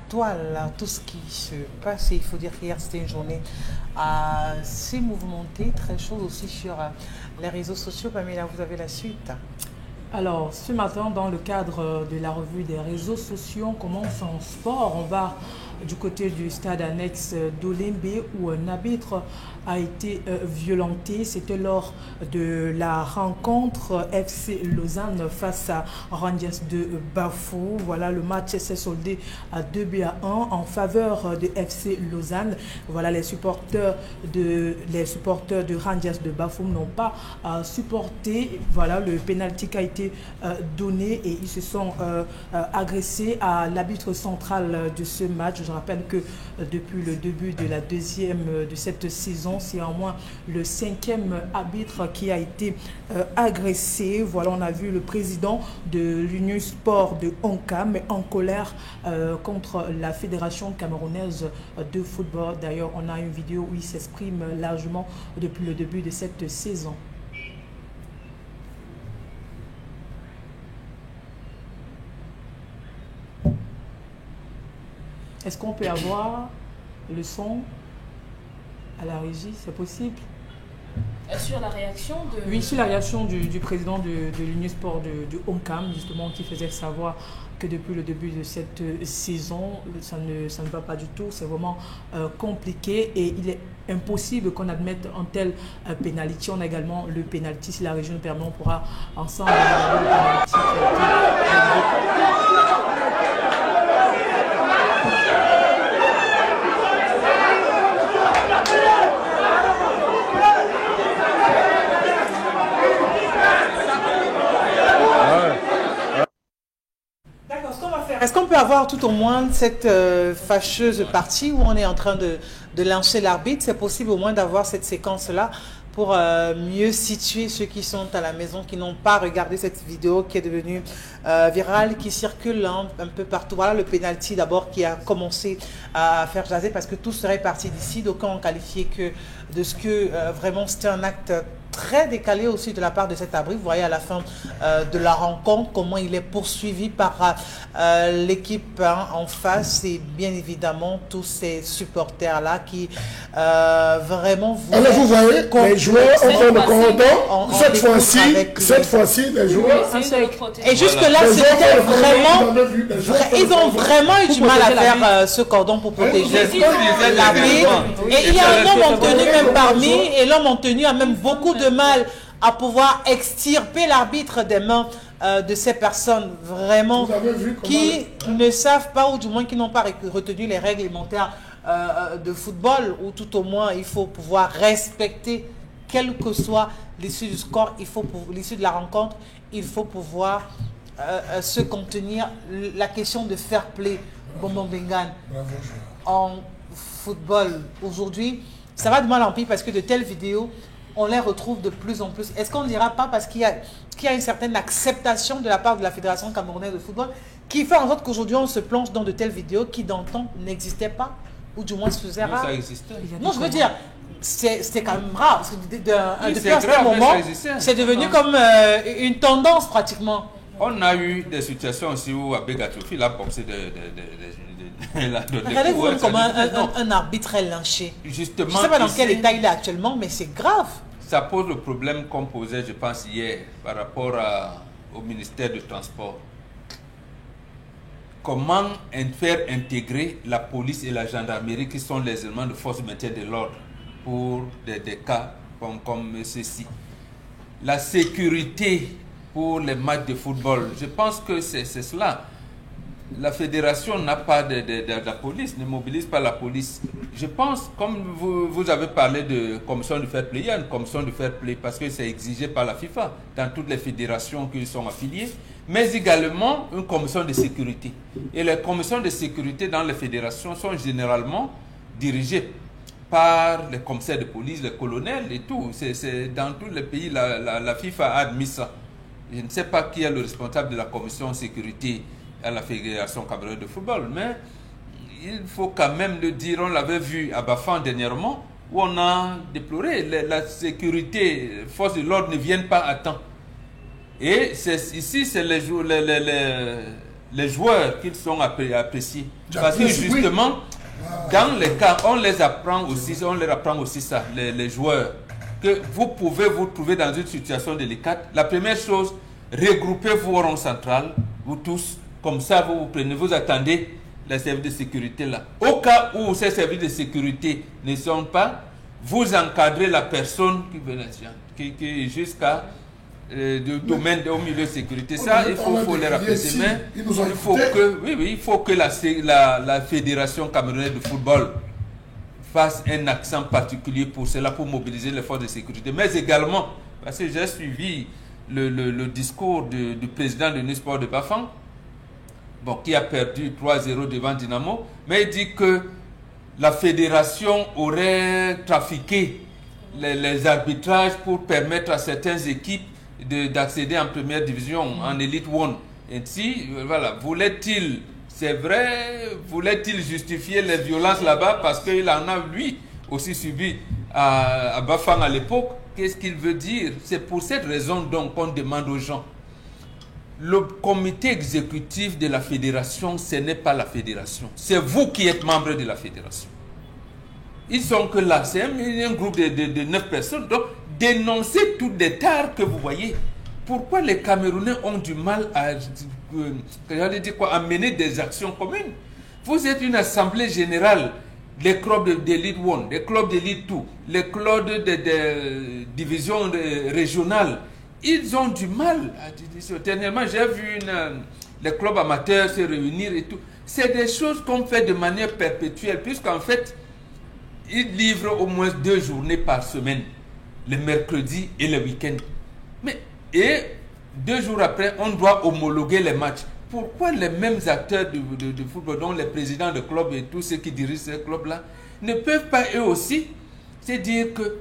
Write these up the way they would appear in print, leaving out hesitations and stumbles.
toile, tout ce qui se passe. Et il faut dire qu'hier, c'était une journée assez mouvementée, très chaude aussi sur les réseaux sociaux. Pamela, vous avez la suite. Alors, ce matin, dans le cadre de la revue des réseaux sociaux, on commence en sport. On va du côté du stade annexe d'Olembe où un arbitre a été violenté. C'était lors de la rencontre FC Lausanne face à Rangers de Bafou. Voilà, le match s'est soldé à 2-1 en faveur de FC Lausanne. Voilà, les supporters de Rangers de Bafou n'ont pas supporté. Voilà, le pénalty qui a été donné et ils se sont agressés à l'arbitre central de ce match. Je rappelle que depuis le début de la deuxième de cette saison, c'est au moins le 5e arbitre qui a été agressé. Voilà, on a vu le président de l'Union Sport de Onkam en colère contre la Fédération camerounaise de football. D'ailleurs, on a une vidéo où il s'exprime largement depuis le début de cette saison. Est-ce qu'on peut avoir le son à la régie? C'est possible? Sur la réaction de... Oui, sur la réaction du président de l'Union Sport de Onkam, justement, qui faisait savoir que depuis le début de cette saison, ça ne va pas du tout. C'est vraiment compliqué et il est impossible qu'on admette un tel pénalty. On a également le pénalty. Si la région le permet, on pourra ensemble regarder le pénalty qui a été... Est-ce qu'on peut avoir tout au moins cette fâcheuse partie où on est en train de lancer l'arbitre? C'est possible au moins d'avoir cette séquence-là pour mieux situer ceux qui sont à la maison, qui n'ont pas regardé cette vidéo qui est devenue virale, qui circule un peu partout. Voilà le pénalty d'abord qui a commencé à faire jaser parce que tout serait parti d'ici. D'aucuns ont qualifié que de ce que vraiment c'était un acte très décalé aussi de la part de cet arbitre. Vous voyez à la fin de la rencontre comment il est poursuivi par l'équipe en face et bien évidemment tous ces supporters-là qui vraiment voulaient... Alors vous voyez, les joueurs ont fait le corridor. Cette fois-ci, les joueurs... Et jusque-là, c'était vraiment... Ils ont vraiment eu du mal à faire ce cordon pour protéger l'arbitre. Et il y a un homme en tenue même parmi, et l'homme en tenue a même beaucoup de mal à pouvoir extirper l'arbitre des mains de ces personnes vraiment qui ne savent pas ou du moins qui n'ont pas retenu les règles élémentaires de football, ou tout au moins il faut pouvoir respecter quelle que soit l'issue du score, l'issue de la rencontre, il faut pouvoir se contenir. La question de fair play, Bonbon Bengan, en football aujourd'hui, ça va de mal en pire parce que de telles vidéos, on les retrouve de plus en plus. Est-ce qu'on ne dira pas parce qu'il y a une certaine acceptation de la part de la Fédération camerounaise de football qui fait en sorte qu'aujourd'hui on se plonge dans de telles vidéos qui d'antan n'existaient pas ou du moins se faisaient rares? Ça existait. Non, je veux dire, c'était quand même rare parce que depuis un certain moment, c'est devenu comme une tendance pratiquement. On a eu des situations aussi où Abegatofi a boxé Regardez-vous comment un arbitre est lynché. Justement, je ne sais pas dans quel état il est actuellement, mais c'est grave. Ça pose le problème qu'on posait, je pense, hier, par rapport au ministère du Transport. Comment faire intégrer la police et la gendarmerie, qui sont les éléments de force de maintien de l'ordre, pour des cas comme ceci. La sécurité pour les matchs de football, je pense que c'est cela. La fédération n'a pas de la police, ne mobilise pas la police. Je pense, comme vous avez parlé de commission de fair play, il y a une commission de fair play parce que c'est exigé par la FIFA dans toutes les fédérations qui sont affiliées, mais également une commission de sécurité. Et les commissions de sécurité dans les fédérations sont généralement dirigées par les commissaires de police, les colonels et tout. C'est dans tous les pays, la FIFA a admis ça. Je ne sais pas qui est le responsable de la commission de sécurité à la Fédération camerounaise de football, mais il faut quand même le dire, on l'avait vu à Bafan dernièrement, où on a déploré la sécurité, les forces de l'ordre ne viennent pas à temps. Et ici, c'est les joueurs qu'ils sont appréciés. Parce que justement, dans les cas, on leur apprend aussi ça, les joueurs, que vous pouvez vous trouver dans une situation délicate. La première chose, regroupez vos rangs centrales, vous tous, comme ça vous attendez les services de sécurité là. Au cas où ces services de sécurité ne sont pas, vous encadrez la personne qui jusqu'à du domaine au milieu de sécurité. Ça, il faut les rappeler. Mais il faut que la Fédération camerounaise de football fasse un accent particulier pour cela, pour mobiliser les forces de sécurité. Mais également, parce que j'ai suivi le discours du président de Nusport de Bafang, qui a perdu 3-0 devant Dynamo, mais il dit que la fédération aurait trafiqué les arbitrages pour permettre à certaines équipes d'accéder en première division, en Elite One. Ainsi, voilà, voulait-il justifier les violences là-bas parce qu'il en a, lui, aussi subi à Bafang à l'époque? Qu'est-ce qu'il veut dire? C'est pour cette raison donc qu'on demande aux gens. Le comité exécutif de la fédération, ce n'est pas la fédération. C'est vous qui êtes membre de la fédération. Ils sont que là, c'est un groupe de 9 personnes. Donc, dénoncez tout détail que vous voyez. Pourquoi les Camerounais ont du mal à mener des actions communes? Vous êtes une assemblée générale, les clubs d'élite 1, les clubs d'élite 2, les clubs de division régionale. Ils ont du mal. Dernièrement, j'ai vu les clubs amateurs se réunir et tout. C'est des choses qu'on fait de manière perpétuelle, puisqu'en fait, ils livrent au moins 2 journées par semaine, le mercredi et le week-end. Et 2 jours après, on doit homologuer les matchs. Pourquoi les mêmes acteurs de football, dont les présidents de clubs et tous ceux qui dirigent ces clubs-là, ne peuvent pas eux aussi se dire que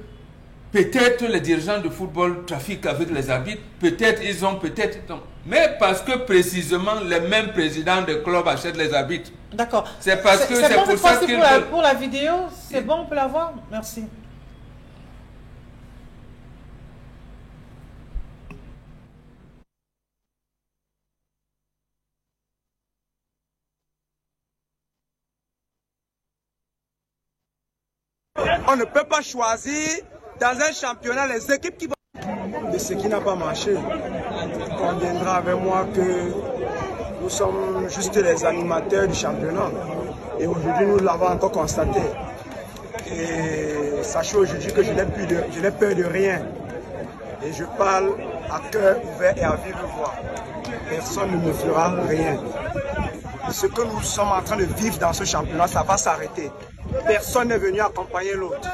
peut-être les dirigeants de football trafiquent avec les arbitres, peut-être ils ont, peut-être non. Mais parce que précisément les mêmes présidents de clubs achètent les arbitres. D'accord. C'est parce que c'est pour ça qu'ils pour la vidéo, c'est bon, on peut la voir? Merci. On ne peut pas choisir dans un championnat les équipes qui vont... De ce qui n'a pas marché, on conviendra avec moi que nous sommes juste les animateurs du championnat. Et aujourd'hui, nous l'avons encore constaté. Et sachez aujourd'hui que je n'ai peur de rien. Et je parle à cœur ouvert et à vive voix. Personne ne me fera rien. Ce que nous sommes en train de vivre dans ce championnat, ça va s'arrêter. Personne n'est venu accompagner l'autre.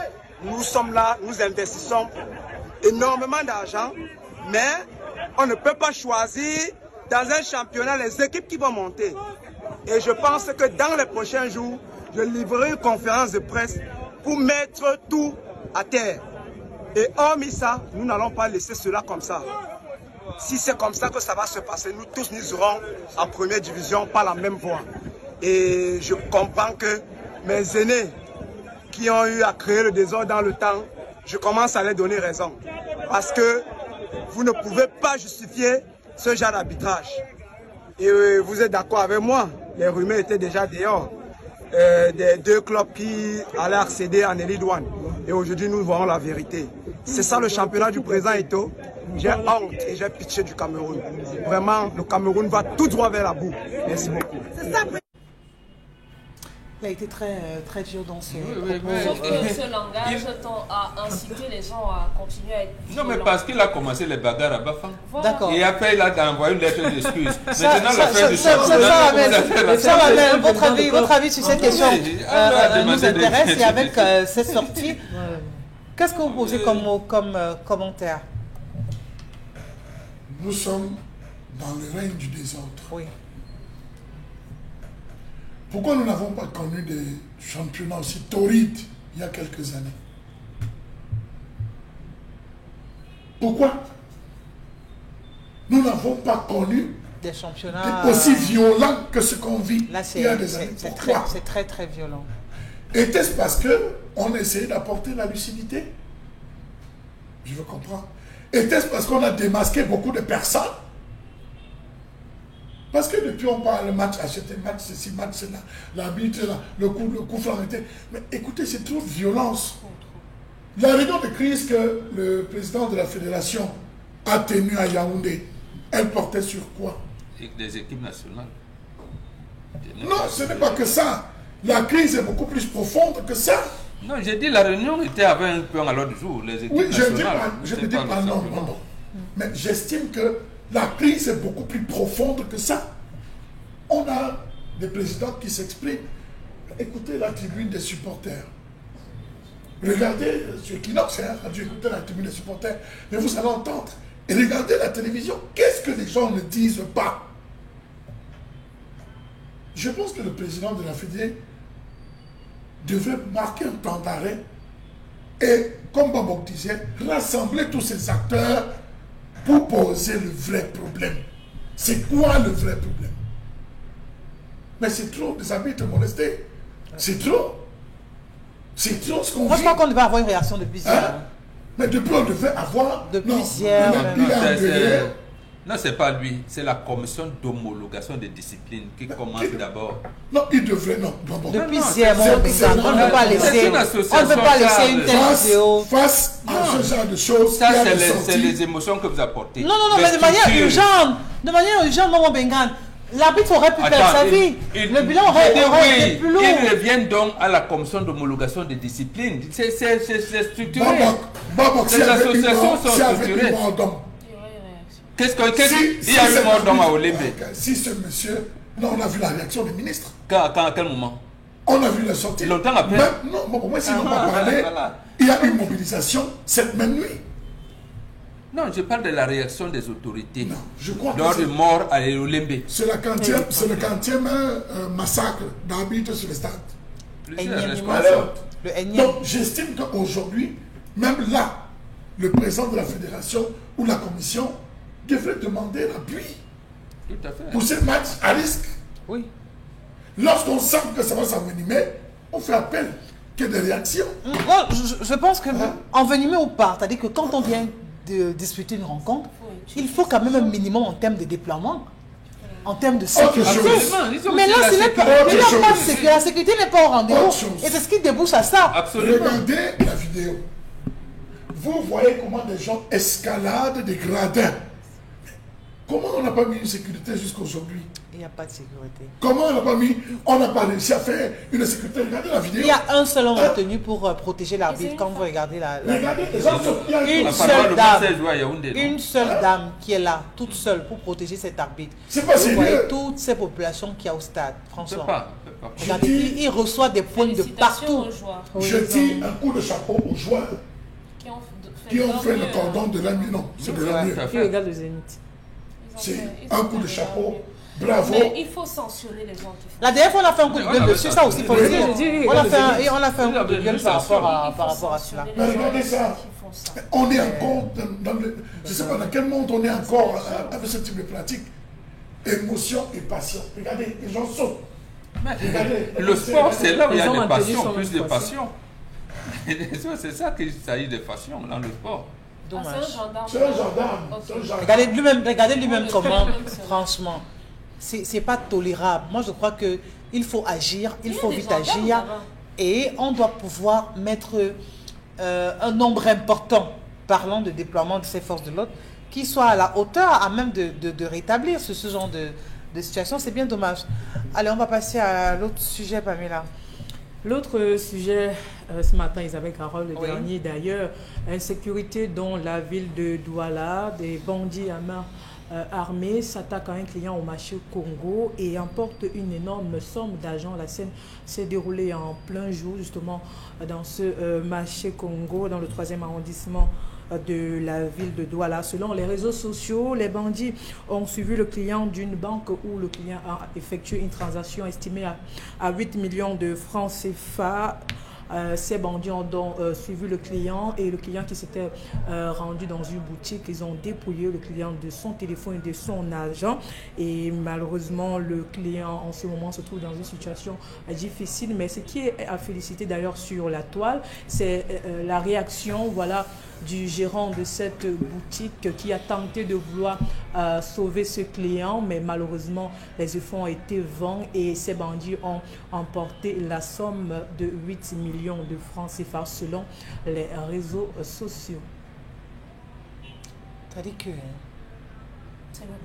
Nous sommes là, nous investissons énormément d'argent, mais on ne peut pas choisir dans un championnat les équipes qui vont monter. Et je pense que dans les prochains jours, je livrerai une conférence de presse pour mettre tout à terre. Et hormis ça, nous n'allons pas laisser cela comme ça. Si c'est comme ça que ça va se passer, nous tous nous irons en première division par la même voie. Et je comprends que mes aînés qui ont eu à créer le désordre dans le temps, je commence à les donner raison. Parce que vous ne pouvez pas justifier ce genre d'arbitrage. Et vous êtes d'accord avec moi, les rumeurs étaient déjà dehors. Des 2 clubs qui allaient accéder en Elite One. Et aujourd'hui, nous voyons la vérité. C'est ça le championnat du président Eto'o. J'ai honte et j'ai pitié du Cameroun. Vraiment, le Cameroun va tout droit vers la boue. Merci beaucoup. Il a été très dur dans ce Sauf que ce langage tend à inciter les gens à continuer à être violents. Non, mais parce qu'il a commencé les bagarres à Bafang. Voilà. D'accord. Et après, il a envoyé une lettre d'excuse. Maintenant, votre avis sur cette question nous intéresse. Et avec cette sortie, qu'est-ce que vous posez comme commentaire? Nous sommes dans le règne du désordre. Oui. Pourquoi nous n'avons pas connu des championnats aussi torrides il y a quelques années? Pourquoi nous n'avons pas connu des championnats aussi violents que ce qu'on vit il y a des années? C'est très très violent. Était-ce parce qu'on essayait d'apporter la lucidité? Je veux comprendre. Était-ce parce qu'on a démasqué beaucoup de personnes? Parce que depuis on parle le match acheté, match ceci, match cela, l'arbitre, le coup franc arrêté. Mais écoutez, c'est trop de violence. La réunion de crise que le président de la fédération a tenue à Yaoundé, elle portait sur quoi? Des équipes nationales. Non, ce n'est pas que ça. La crise est beaucoup plus profonde que ça. Non, j'ai dit la réunion était avec un peu à l'ordre du jour. Les équipes nationales. Je ne dis pas non. Mais j'estime que la crise est beaucoup plus profonde que ça. On a des présidents qui s'expriment. Écoutez la tribune des supporters. Regardez sur Equinox, a dû écouter la tribune des supporters, mais vous allez entendre. Et regardez la télévision. Qu'est-ce que les gens ne disent pas? Je pense que le président de la Fédé devrait marquer un temps d'arrêt et, comme Babok disait, rassembler tous ces acteurs pour poser le vrai problème. C'est quoi le vrai problème? Mais c'est trop des arbitres molestés. C'est trop. C'est trop ce qu'on dit. Moi, je crois qu'on devait avoir une réaction depuis hier. Mais depuis, on devait avoir... Depuis hier. Non, c'est pas lui. C'est la commission d'homologation des disciplines qui commence d'abord. Non, il devrait... Non. Depuis hier, on ne peut pas laisser une telle vidéo. Face à ce genre de choses... Ça, c'est les émotions que vous apportez. Non, mais de manière urgente. De manière urgente, Maman Bengan. L'arbitre aurait pu perdre sa vie. Le bilan aurait été plus lourd. Il revient donc à la commission d'homologation des disciplines. C'est structuré. Les associations sont structurées. Qu'est-ce qu'il y a eu mort d'homme à Olembe? Si ce monsieur... Non, on a vu la réaction des ministres. À quel moment? On a vu la sortie. Longtemps après? Non, pour moi, s'ils n'ont pas parlé, il y a une mobilisation cette même nuit. Non, je parle de la réaction des autorités. Non, je crois lors de mort à Olembe. C'est le 40e massacre d'arbitres sur le stade. Donc, j'estime qu'aujourd'hui, même là, le président de la fédération ou la commission devrait demander l'appui pour ce match à risque. Oui. Lorsqu'on sent que ça va s'envenimer, on fait appel qu'il y ait des réactions. Je pense que envenimer ou pas, c'est-à-dire que quand on vient de disputer une rencontre, il faut quand même un minimum en termes de déploiement, en termes de sécurité. Mais là, la sécurité n'est pas au rendez-vous. Et c'est ce qui débouche à ça. Absolument. Regardez la vidéo. Vous voyez comment des gens escaladent des gradins. Comment on n'a pas mis une sécurité jusqu'à aujourd'hui? Il n'y a pas de sécurité. Comment on n'a pas réussi à faire une sécurité? Regardez la vidéo. Il y a un seul homme retenu pour protéger l'arbitre. Quand vous regardez regardez les gens, une seule dame qui est là, toute seule, pour protéger cet arbitre. C'est pas sérieux. Vous voyez toutes ces populations qu'il y a au stade, franchement. Regardez, il reçoit des points de partout. Je dis un coup de chapeau aux joueurs qui ont fait le cordon de la nuit. Non, c'est de la nuit. Qui regarde le Zénith. C'est un coup de chapeau. Bravo. Mais il faut sanctionner les gens qui font. La dernière fois, on a fait un coup de gueule dessus, ça aussi, il faut le dire. On a fait un coup de gueule par rapport à cela. Mais regardez ça. On est encore dans le... Je ne sais pas dans quel monde on est encore avec ce type de pratique. Émotion et passion. Regardez, les gens sautent. Le sport, c'est là où il y a des passions, plus de passions. C'est ça qu'il s'agit de passion dans le sport. Dommage. C'est un gendarme. Regardez lui-même comment, franchement, c'est pas tolérable. Moi, je crois qu'il faut agir, il faut vite agir. Et on doit pouvoir mettre un nombre important, parlant de déploiement de ces forces de l'ordre, qui soit à la hauteur, à même de rétablir ce genre de situation. C'est bien dommage. Allez, on va passer à l'autre sujet, Pamela. L'autre sujet, ce matin, Isabelle Carole, le dernier d'ailleurs, insécurité dans la ville de Douala, des bandits à main armée s'attaquent à un client au marché Congo et emportent une énorme somme d'argent. La scène s'est déroulée en plein jour, justement, dans ce marché Congo, dans le 3e arrondissement de la ville de Douala. Selon les réseaux sociaux, les bandits ont suivi le client d'une banque où le client a effectué une transaction estimée à 8 millions de francs CFA. Ces bandits ont donc suivi le client et le client qui s'était rendu dans une boutique, ils ont dépouillé le client de son téléphone et de son argent. Et malheureusement, le client en ce moment se trouve dans une situation difficile. Mais ce qui est à féliciter d'ailleurs sur la toile, c'est la réaction, voilà, du gérant de cette boutique qui a tenté de vouloir sauver ce client, mais malheureusement les efforts ont été vains et ces bandits ont emporté la somme de 8 millions de francs CFA selon les réseaux sociaux. C'est-à-dire que...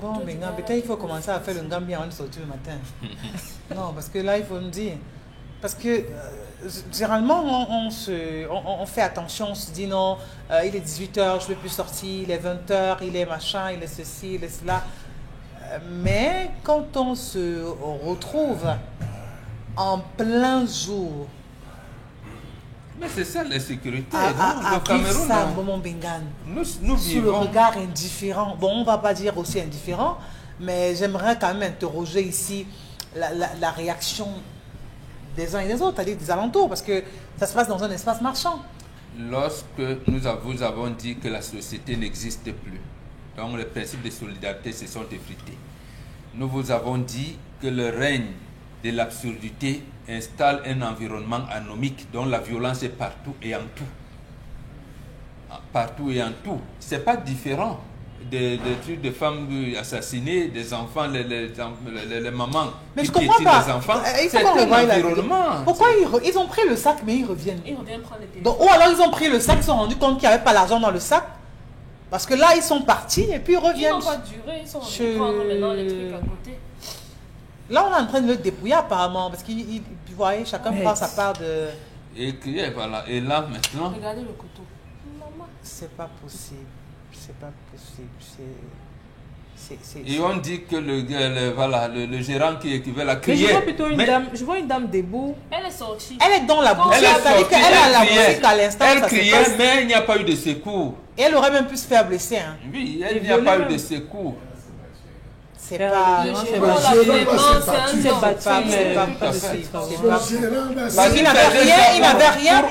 Bon, mais peut-être il faut commencer à faire le Gambie avant de sortir le matin. Non, parce que là, il faut me dire... Parce que généralement, on fait attention, on se dit non, il est 18h, je ne peux plus sortir, il est 20h, il est machin, il est ceci, il est cela. Mais quand on se retrouve en plein jour, mais c'est ça la sécurité. À Cameroun, ça, nous sous le regard indifférent. Bon, on ne va pas dire aussi indifférent, mais j'aimerais quand même interroger ici la réaction des uns et des autres, c'est-à-dire des alentours, parce que ça se passe dans un espace marchand. Lorsque nous avons dit que la société n'existe plus, donc les principes de solidarité se sont effrités, nous vous avons dit que le règne de l'absurdité installe un environnement anomique dont la violence est partout et en tout. Partout et en tout. Ce n'est pas différent des trucs de femmes assassinées, des enfants, les mamans mais qui je comprends piétinent pas. les enfants. C'est un environnement. Pourquoi ils ont pris le sac mais ils reviennent? Ils reviennent prendre les donc, ou alors ils ont pris le sac, ils se sont rendus compte qu'il n'y avait pas l'argent dans le sac. Parce que là, ils sont partis et puis ils reviennent. Ils n'ont pas duré, ils sont venus prendre maintenant les trucs à côté. Là, on est en train de le dépouiller apparemment, parce que vous voyez, chacun prend sa part de... Et voilà. Et là, maintenant... Regardez le couteau. C'est pas possible. C'est pas possible. Et on dit que le gérant qui veut la crier... Mais je vois plutôt une dame, je vois une dame debout. Elle est sortie. Elle est dans la boutique. Elle a la boutique à l'instant. Elle criait, mais il n'y a pas eu de secours. Et elle aurait même pu se faire blesser. Hein. Oui, il n'y a pas eu de secours. C'est pas... Il n'avait rien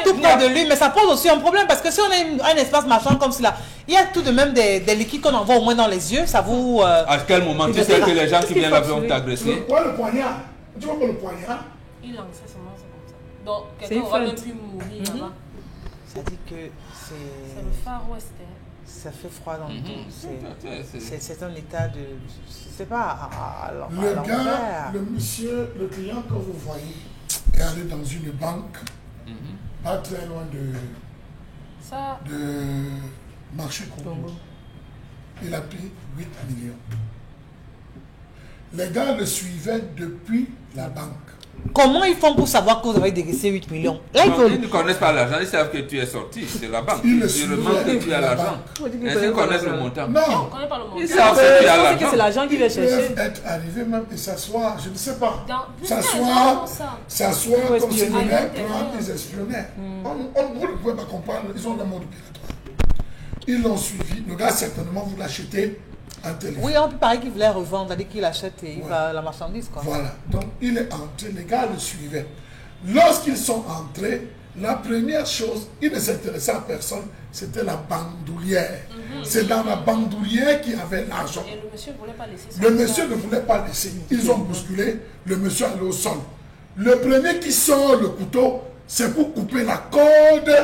tout près de lui, mais ça pose aussi un problème parce que si on a un espace marchand comme cela, il y a tout de même des liquides qu'on envoie au moins dans les yeux, ça vous... À quel moment tu sais que les gens qui viennent là vont t'agresser? Pourquoi le poignard? Tu vois pas le poignard? Il lançait seulement, c'est comme ça. Donc, quelqu'un aura même pu mourir là-bas. Ça dit que c'est... C'est le Far West. Ça fait froid dans le dos. C'est un état de... C'est pas à l'envers. Le monsieur, le client que vous voyez est allé dans une banque, pas très loin de marché Congo. Il a pris 8 millions. Les gars le suivaient depuis la banque. Comment ils font pour savoir que vous avez dégraissé 8 millions? Là, ils ne connaissent pas l'argent, ils savent que tu es sorti de la banque. Ils remarquent que tu as l'argent. Est-ce qu'ils connaissent le montant? Non, on ne connaît pas le montant. Ils savent que tu as l'argent. C'est l'argent qu'ils veulent chercher. Ils peuvent être arrivés même et s'asseoir, je ne sais pas. S'asseoir comme si les mecs les espionnaient. Vous ne pouvez pas comprendre, ils ont le mode opératoire. Ils l'ont suivi. Le gars, certainement, vous l'achetez. Oui, on peut paraît qu'il voulait revendre, c'est-à-dire qu'il achète et il va la marchandise. Quoi. Voilà, donc il est entré, les gars le suivaient. Lorsqu'ils sont entrés, la première chose, ils ne s'intéressaient à personne, c'était la bandoulière. C'est dans la bandoulière qu'il y avait l'argent. Et le monsieur ne voulait pas laisser. Le monsieur ne voulait pas laisser. Ils ont bousculé, le monsieur allait au sol. Le premier qui sort le couteau, c'est pour couper la corde.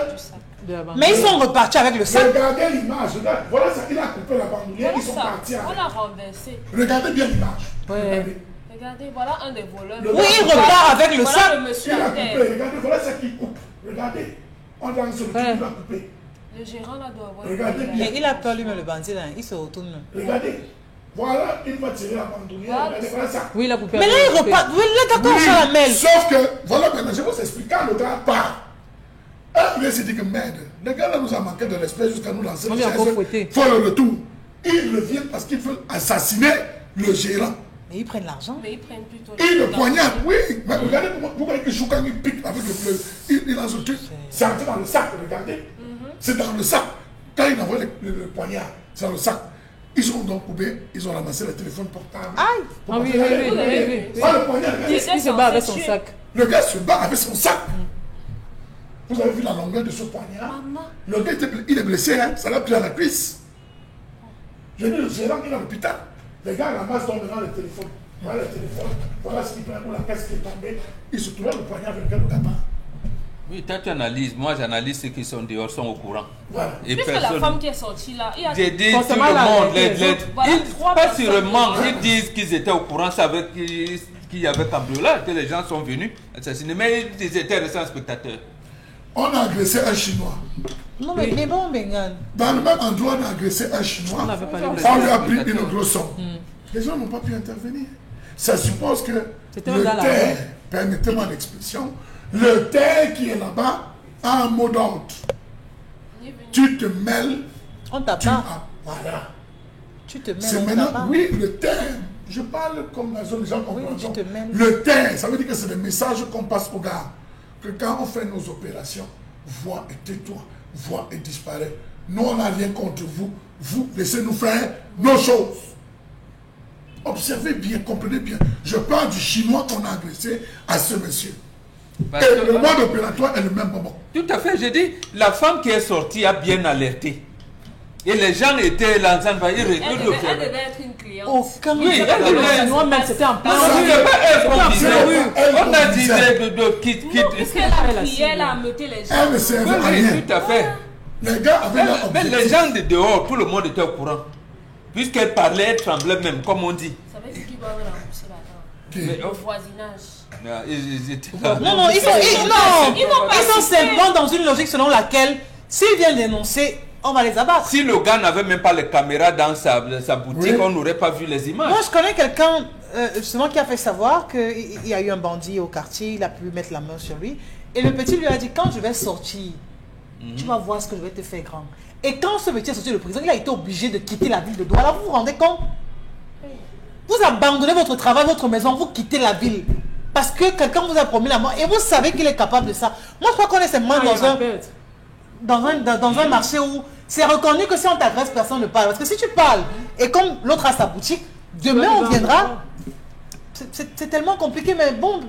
Mais ils sont repartis avec le sac. Regardez l'image. Voilà ça, il a coupé la bandoulière, ils sont partis avec. On l'a renversé. Regardez bien l'image. Regardez, voilà un des voleurs. Oui, il repart avec le sac. Le monsieur il a coupé, regardez, voilà ça qui coupe. Regardez. On a un seul qui l'a coupé. Le gérant là doit avoir. Regardez bien. Et il a peur lui-même le bandit là, il se retourne. Regardez. Voilà, il va tirer la bandoulière. Regardez, voilà ça. Oui, il a coupé. Mais là, il repart. Oui, là, d'accord, ça la mêle. Sauf que, voilà, maintenant, je vous explique. Quand le gars part, il s'est dit que merde, le gars là nous a manqué de respect jusqu'à nous lancer le chaise. Faut le retour. Ils reviennent parce qu'ils veulent assassiner le gérant. Mais ils prennent l'argent. Mais ils prennent plutôt. Ils le poignardent, oui. Mais regardez, vous voyez que Choukan il pique avec le bleu. Il lance le truc. C'est entré dans le sac, regardez. C'est dans le sac. Quand il envoie le poignard, c'est dans le sac. Ils ont donc coupé, ils ont ramassé le téléphone portable. Aïe! Ah oui, oui. Voilà le poignard, Il se bat avec son sac. Le gars se bat avec son sac. Vous avez vu la longueur de ce poignard? Le gars, il est blessé, hein? Ça l'a pris à la cuisse. J'ai dit, le gérant, il est à l'hôpital. Les gars ramassent donc maintenant le téléphone. Voilà le téléphone, voilà ce qu'il prend pour la caisse qui est tombée. Il se trouvait le poignard avec lequel le gars part. Oui, toi tu analyses. Moi j'analyse ceux qui sont dehors, sont au courant. Voilà. Et Puisque la femme qui est sortie là, il y a... J'ai dit tout Forcément, le la monde, vérité, voilà, trois pas personnes. sûrement, ils disent qu'ils étaient au courant, savaient qu'il y avait cambriolage, que les gens sont venus assassiner, mais ils étaient restés spectateurs. On a agressé un Chinois. Non, mais bon, Bengan. Dans le même endroit, on a agressé un Chinois. On n'avait pas les On lui a pris une grosse somme. Les gens n'ont pas pu intervenir. Ça suppose que C'était le dans la terre, permettez-moi l'expression, le terre qui est là-bas a un mot d'ordre. Tu te mêles, On tu t'abat. as... Voilà. Tu te mets C'est on maintenant, t'abat. oui, le terme. Je parle comme la zone des gens Oui, comprennent. tu te mêles. Le terme, ça veut dire que c'est le message qu'on passe aux gars. Que quand on fait nos opérations, vois et tais-toi, vois et disparaît. Nous, on n'a rien contre vous. Vous, laissez-nous faire nos choses. Observez bien, comprenez bien. Je parle du Chinois qu'on a agressé à ce monsieur. Parce Et que- le mode opératoire est le même moment. Tout à fait, j'ai dit, la femme qui est sortie a bien alerté. Et les gens étaient là, ils Elle devait être une cliente. Aucun. Oui, elle Le devait- Chinois même, c'était en plein. Non, c'est pas elle qu'on disait. elle On a qu'on dit disait. de quitte. Non, puisqu'elle a crié, elle a ameuté les gens. Elle ne servait à Oui, rien. tout à fait. Les gars avaient leur Mais les objectif. gens de dehors, tout le monde était au courant. Puisqu'elle parlait, elle tremblait même, comme on dit. Ça veut dire qu'ils doivent rembourser là-dedans. Qui- Mais, Le voisinage. ils étaient là. Non, non, ils sont simplement dans une logique selon laquelle s'ils viennent dénoncer, on va les abattre. Si le gars n'avait même pas les caméras dans sa boutique, Oui. on n'aurait pas vu les images. Moi, je connais quelqu'un justement qui a fait savoir qu'il y a eu un bandit au quartier, il a pu mettre la main sur lui. Et le petit lui a dit, quand je vais sortir, tu vas voir ce que je vais te faire grand. Et quand ce petit est sorti de prison, il a été obligé de quitter la ville de Douala. Vous vous rendez compte? Vous abandonnez votre travail, votre maison, vous quittez la ville. Parce que quelqu'un vous a promis la mort et vous savez qu'il est capable de ça. Moi, je crois qu'on est seulement dans un marché où c'est reconnu que si on t'agresse, personne ne parle. Parce que si tu parles, et comme l'autre a sa boutique, demain on viendra. C'est tellement compliqué, mais bon,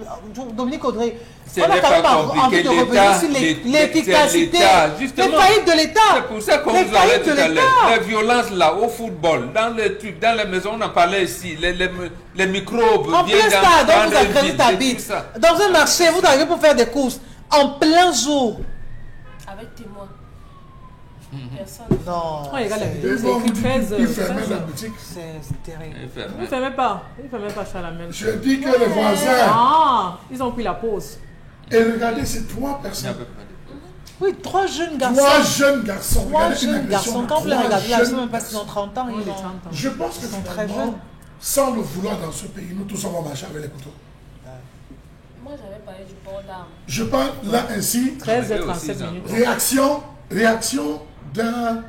Dominique Audrey, Ce on a n'est quand même pas envie compliqué. de revenir L'État, sur c'est l'efficacité, l'État, les justement. faillites de l'État. C'est pour ça qu'on Les vous parlait faillites tout de à l'heure. l'État. Les violences là, au football, dans les trucs, dans les maisons, on en parlait ici. Les microbes. En viennent plein dans- stade, dans on vous le agresse vide, ta tout bite. ça. Dans un marché, vous arrivez pour faire des courses. En plein jour. Avec témoin. Personne. Non. Oh, regarde la c'est- vidéo, Et c'est bon, écrit vous dites 13. qu'il fermait la boutique. c'est terrible. Et fermé. Il ne fermait pas. Il ne fermait pas Chalamel. Je dis que les voisins. Ah, ils ont pris la pause. Et regardez ces trois Il n'y personnes. avait pas de- Oui, 3 jeunes garçons. Trois jeunes garçons. 3 Regardez une jeunes agression garçons. de Quand vous les trois regardez, là, je ne sais jeunes même pas s'ils ont 30 ans. Oui, Ils les ont... 30 ans. Je pense que Ils sont très finalement, jeunes. sans le vouloir dans ce pays, nous tous on va marcher avec les couteaux. Moi, j'avais parlé du port d'armes. Je parle là ainsi, 13 et Aussi, 37 ça. minutes. réaction d'un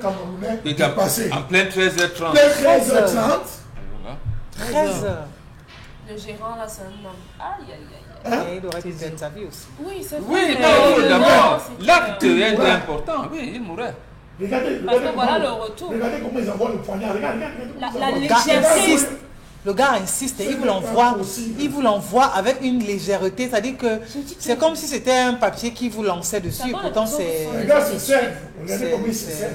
Camerounais Et du passé. En plein 13h30. Dès 13h30, Voilà. 13 heures. Le gérant là, c'est un homme. Aïe, aïe, aïe. Et il aurait pu perdre sa vie aussi. Oui, c'est Oui, vrai. non, Le d'abord, mort, c'était- l'acte est Voilà. important. Oui, il mourrait. regardez, Parce que regardez voilà comment- le retour. regardez comment ils envoient le poignard. Regardez, regardez. La Le gars légèreté. insiste. Le gars insiste et il vous l'envoie avec une légèreté. C'est-à-dire que c'est comme si c'était un papier qui vous lançait dessus. Et Ça va, pourtant, les c'est... autres Les gars se servent. Regardez c'est- comment ils se c'est- servent.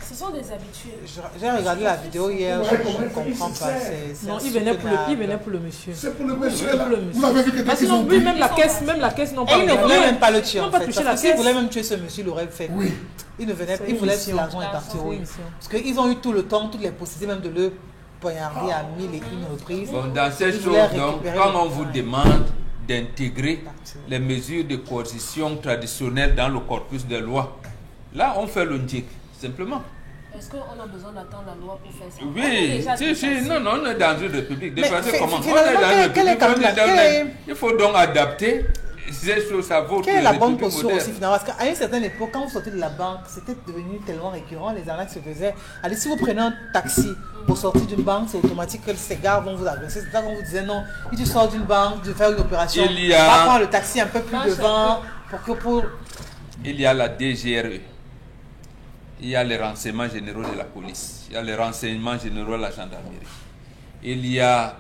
Ce sont des habitués. J'ai regardé la vidéo hier, Ouais, je comment ne il comprends se pas. sert. c'est Non, il venait insoutenable. pour le monsieur. C'est pour le monsieur là. pour le monsieur. Vous l'avez vu que Parce dès qu'ils qu'ils ont ont vu pris. même la caisse n'ont Et pas il ne regardé. voulait même pas le tuer Ils en n'ont pas fait. touché Parce la que s'il caisse. voulait même tuer ce monsieur, il l'aurait fait. Oui. Il ne venait, C'est il une voulait mission. l'argent est parti. C'est Oui. une mission. Parce qu'ils ont eu tout le temps, toutes les possibilités même de le poignarder à 1001 reprises. Bon, dans ces Ils choses, voulaient donc, récupérer quand le on vous travail. demande d'intégrer les mesures de coercition traditionnelles dans le corpus des lois, là, on fait le ndjik, simplement. Est-ce qu'on a besoin d'attendre la loi pour faire ça? On est Oui, déjà si, dépassé. non, non, on est dans une république. Mais Dépassé comment? On est finalement, dans une quelle est république, quand on même est dans la- une- Il faut donc adapter ces choses à votre Quelle est la bonne république posture moderne. aussi finalement? Parce qu'à une certaine époque, quand vous sortez de la banque, c'était devenu tellement récurrent, les arnaques se faisaient. Allez, si vous prenez un taxi pour sortir d'une banque, c'est automatique que ces gars vont vous agresser. C'est ça qu'on vous disait non. Si tu sors d'une banque, de faire une opération, Il y a- va prendre le taxi un peu plus Non, devant pour Il y a la DGRE, il y a les renseignements généraux de la police, il y a les renseignements généraux de la gendarmerie, il y a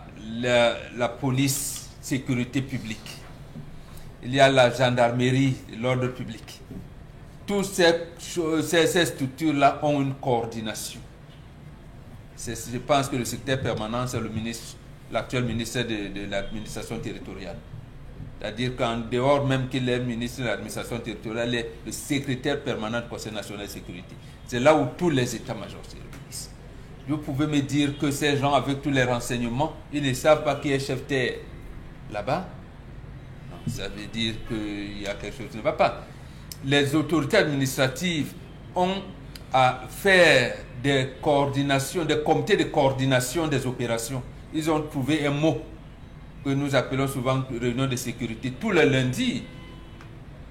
la police sécurité publique, il y a la gendarmerie de l'ordre public. Toutes ces structures-là ont une coordination. Je pense que le secrétaire permanent, c'est l'actuel ministère de l'administration territoriale. C'est-à-dire qu'en dehors même qu'il est ministre de l'administration territoriale, il est le secrétaire permanent du Conseil national de sécurité. C'est là où tous les états-majors se réunissent. Vous pouvez me dire que ces gens, avec tous les renseignements, ils ne savent pas qui est chef terre là-bas? Non, ça veut dire qu'il y a quelque chose qui ne va pas. Les autorités administratives ont à faire des coordinations, des comités de coordination des opérations. Ils ont trouvé un mot que nous appelons souvent réunion de sécurité. Tous les lundis,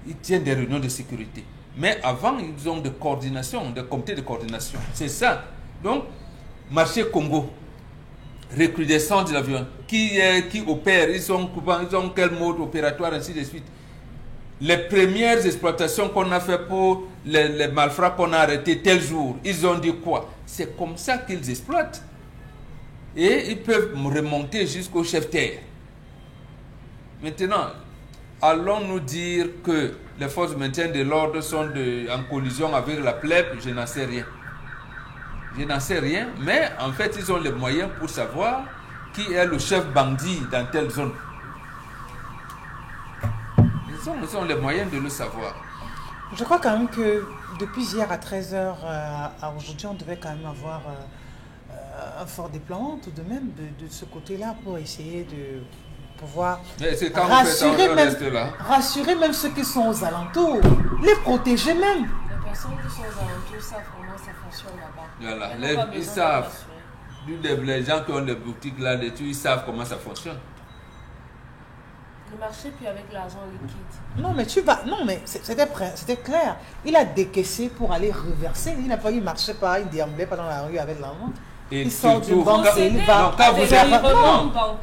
ils tiennent des réunions de sécurité. Mais avant, ils ont des coordinations, des comités de coordination. C'est ça. Donc, marché Congo, recrudescence de l'avion, qui opère, ils ont quel mode opératoire, ainsi de suite. Les premières exploitations qu'on a fait pour les malfrats qu'on a arrêtés tel jour, ils ont dit quoi? C'est comme ça qu'ils exploitent. Et ils peuvent remonter jusqu'au chef terre. Maintenant, allons nous dire que les forces de maintien de l'ordre sont en collision avec la plèbe? Je n'en sais rien. Je n'en sais rien, mais en fait, ils ont les moyens pour savoir qui est le chef bandit dans telle zone. Ils ont les moyens de le savoir. Je crois quand même que depuis hier à 13h à aujourd'hui, on devait quand même avoir un fort déploiement tout de même de ce côté-là pour essayer de pouvoir rassurer même ceux qui sont aux alentours, les protéger même. Les personnes qui sont aux alentours savent comment ça fonctionne là-bas. Voilà, ils savent. Les gens qui ont des boutiques là, ils savent comment ça fonctionne. Le marché, puis avec l'argent liquide. Non, mais tu vas. Non, mais c'était clair. Il a décaissé pour aller reverser. Il n'a pas eu marché pas, il déambulait pas dans la rue avec l'argent. Il sort d'une banque et il va.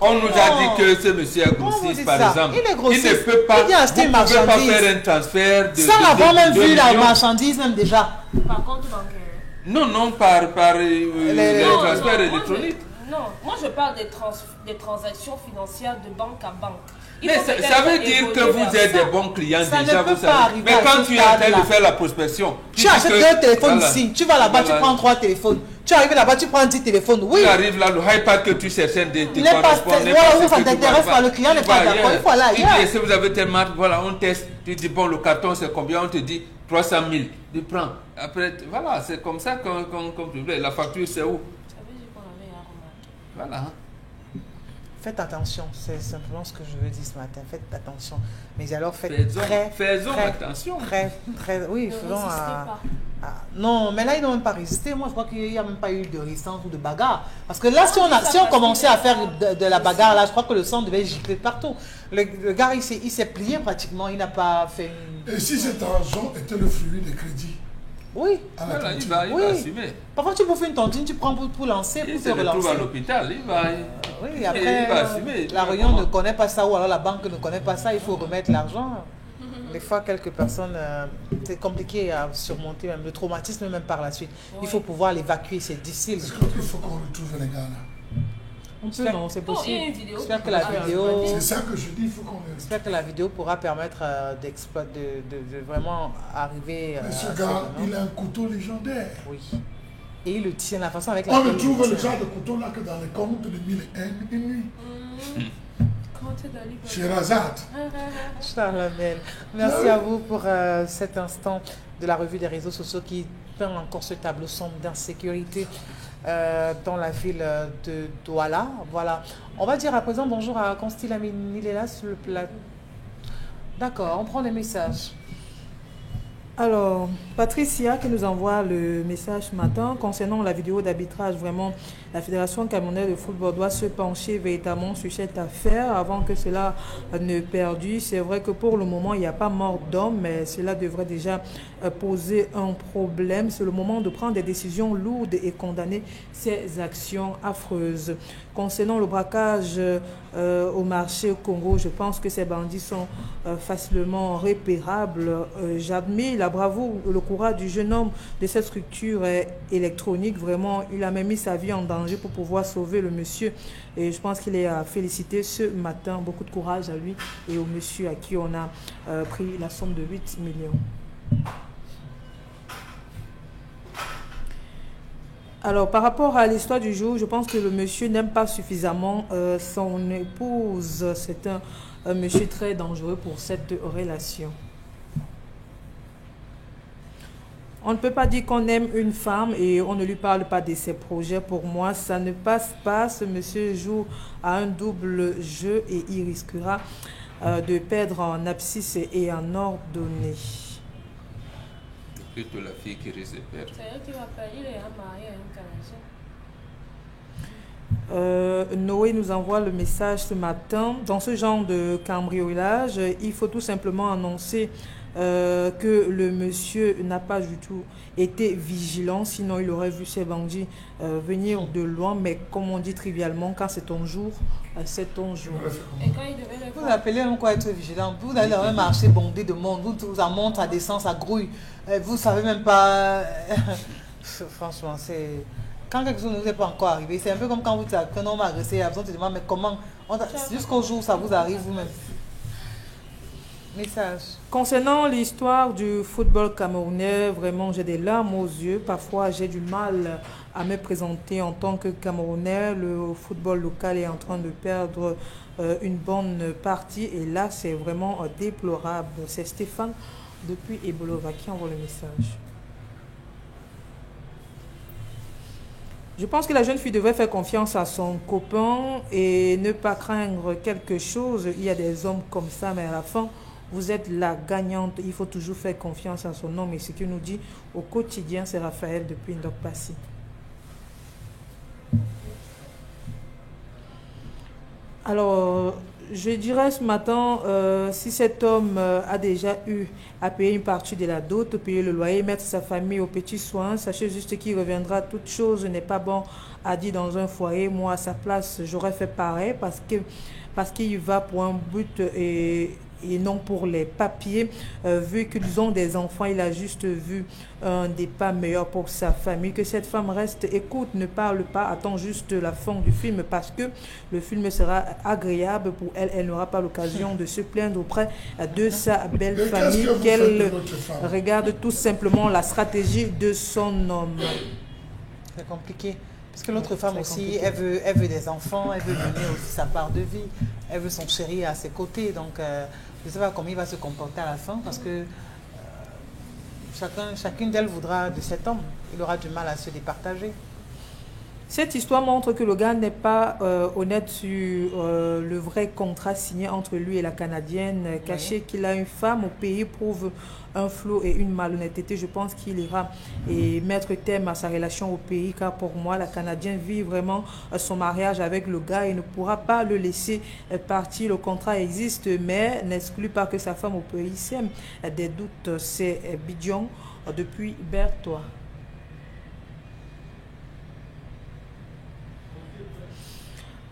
On nous a dit que ce monsieur est grossiste, par exemple. Il est grossiste. Il ne peut pas, vous pas faire un transfert de. Sans avoir même vu la marchandise, même déjà. Par contre, bancaire. Non, par les transferts électroniques. Non, moi je parle des transactions financières de banque à banque. Mais ça veut dire que vous êtes des bons clients déjà, vous savez. Mais quand tu es en train de faire la prospection, tu achètes un téléphone ici, tu vas là-bas, tu prends 3 téléphones. Tu arrives là-bas, tu prends 10 téléphones. Oui. Tu arrives là, le iPad que tu cherchais de te correspondre. Voilà, où ça t'intéresse pas, le client n'est pas d'accord. Il faut aller ailleurs. Tu dis, si vous avez tellement, voilà, on teste. Tu dis, bon, le carton c'est combien? On te dit 300 000. Tu prends. Après, voilà, c'est comme ça qu'on la facture, c'est où? Ça veut dire qu'on avait à remarquer. Voilà. Faites attention, c'est simplement ce que je veux dire ce matin. Faites attention. Mais alors faisons attention. Oui, faisons non, mais là, ils n'ont même pas résisté. Moi, je crois qu'il n'y a même pas eu de résistance ou de bagarre. Parce que là, si on commençait à faire de la bagarre, là, je crois que le sang devait gicler partout. Le gars, il s'est plié pratiquement. Il n'a pas fait une... Et si cet argent était le fruit des crédits? Oui. Voilà, il va assumer. Parfois, tu bouffes une tontine, tu prends pour lancer, pour te relancer. Il se retrouve à l'hôpital, il va... Oui, après, il va assumer. La réunion ne connaît pas ça, ou alors la banque ne connaît pas ça, il faut remettre l'argent. Des fois, quelques personnes, c'est compliqué à surmonter, même le traumatisme, même par la suite. Oui. Il faut pouvoir l'évacuer, c'est difficile. Il faut qu'on retrouve les gars là. Non, c'est possible. J'espère que la vidéo... C'est ça que je dis, il faut qu'on... J'espère que la vidéo pourra permettre de vraiment arriver... Mais ce gars, il a un couteau légendaire. Oui. Et il le tient, la façon avec laquelle... On ne trouve le genre de couteau là que dans les contes de 1001 nuits. Sherazade. Merci à vous pour cet instant de la revue des réseaux sociaux qui peint encore ce tableau sombre d'insécurité dans la ville de Douala. Voilà. On va dire à présent bonjour à Constil Amine. Il est là sur le plat. D'accord, on prend les messages. Alors, Patricia qui nous envoie le message ce matin concernant la vidéo d'arbitrage. Vraiment, la Fédération camerounaise de football doit se pencher véritablement sur cette affaire avant que cela ne perdure. C'est vrai que pour le moment, il n'y a pas mort d'homme, mais cela devrait déjà poser un problème. C'est le moment de prendre des décisions lourdes et condamner ces actions affreuses. Concernant le braquage au marché Congo, je pense que ces bandits sont facilement repérables. J'admire la bravoure, le courage du jeune homme de cette structure électronique. Vraiment, il a même mis sa vie en danger pour pouvoir sauver le monsieur. Et je pense qu'il est à féliciter ce matin. Beaucoup de courage à lui et au monsieur à qui on a pris la somme de 8 millions. Alors, par rapport à l'histoire du jour, je pense que le monsieur n'aime pas suffisamment son épouse. C'est un monsieur très dangereux pour cette relation. On ne peut pas dire qu'on aime une femme et on ne lui parle pas de ses projets. Pour moi, ça ne passe pas. Ce monsieur joue à un double jeu et il risquera de perdre en abscisse et en ordonnée. C'est plutôt la fille qui risque de perdre. C'est elle qui va perdre. Il est marié à une Canadienne. Noé nous envoie le message ce matin. Dans ce genre de cambriolage, il faut tout simplement annoncer que le monsieur n'a pas du tout été vigilant, sinon il aurait vu ces bandits venir de loin, mais comme on dit trivialement, quand c'est ton jour, c'est ton jour. Et quand il devait le Vous appelez même quoi être vigilant? Vous allez dans un marché bondé de monde, vous en monte, ça descend, ça grouille, vous savez même pas... Franchement, c'est... Quand quelque chose ne vous est pas encore arrivé, c'est un peu comme quand vous dites qu'un homme a agressé, la personne te demande mais comment, jusqu'au jour où ça vous arrive vous-même. Message. Concernant l'histoire du football camerounais, vraiment j'ai des larmes aux yeux. Parfois j'ai du mal à me présenter en tant que Camerounais. Le football local est en train de perdre une bonne partie et là c'est vraiment déplorable. C'est Stéphane depuis Ebolova qui envoie le message. Je pense que la jeune fille devrait faire confiance à son copain et ne pas craindre quelque chose. Il y a des hommes comme ça, mais à la fin, vous êtes la gagnante. Il faut toujours faire confiance à son homme. Et ce qu'il nous dit au quotidien, c'est Raphaël depuis Ndokpassi. Alors, je dirais ce matin, si cet homme a déjà eu à payer une partie de la dot, payer le loyer, mettre sa famille aux petits soins, sachez juste qu'il reviendra. Toute chose n'est pas bon à dire dans un foyer. Moi, à sa place, j'aurais fait pareil parce qu'il va pour un but et non pour les papiers. Vu qu'ils ont des enfants, il a juste vu un départ meilleur pour sa famille. Que cette femme reste, écoute, ne parle pas, attend juste la fin du film parce que le film sera agréable pour elle. Elle n'aura pas l'occasion de se plaindre auprès de sa belle famille, qu'elle regarde tout simplement la stratégie de son homme. C'est compliqué. Parce que l'autre femme aussi, elle veut des enfants, elle veut mener aussi sa part de vie, elle veut son chéri à ses côtés. Donc, je ne sais pas comment il va se comporter à la fin parce que chacune d'elles voudra de cet homme. Il aura du mal à se départager. Cette histoire montre que le gars n'est pas honnête sur le vrai contrat signé entre lui et la Canadienne. Cacher qu'il a une femme au pays prouve un flou et une malhonnêteté. Je pense qu'il ira et mettre terme à sa relation au pays, car pour moi, la Canadienne vit vraiment son mariage avec le gars et ne pourra pas le laisser partir. Le contrat existe, mais n'exclut pas que sa femme au pays sème des doutes. C'est Bidjon depuis Berthois.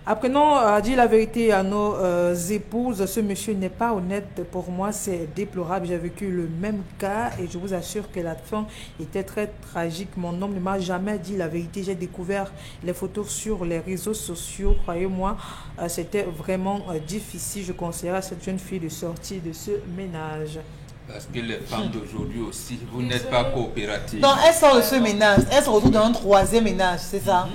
Apprenons à dire la vérité à nos épouses. Ce monsieur n'est pas honnête. Pour moi, c'est déplorable. J'ai vécu le même cas et je vous assure que la fin était très tragique. Mon homme ne m'a jamais dit la vérité. J'ai découvert les photos sur les réseaux sociaux. Croyez-moi, c'était vraiment difficile. Je conseillerais à cette jeune fille de sortir de ce ménage. Parce que les femmes d'aujourd'hui aussi, vous n'êtes pas coopératives. Donc, elle sort de ce ménage, elle se retrouve dans un troisième ménage, c'est ça?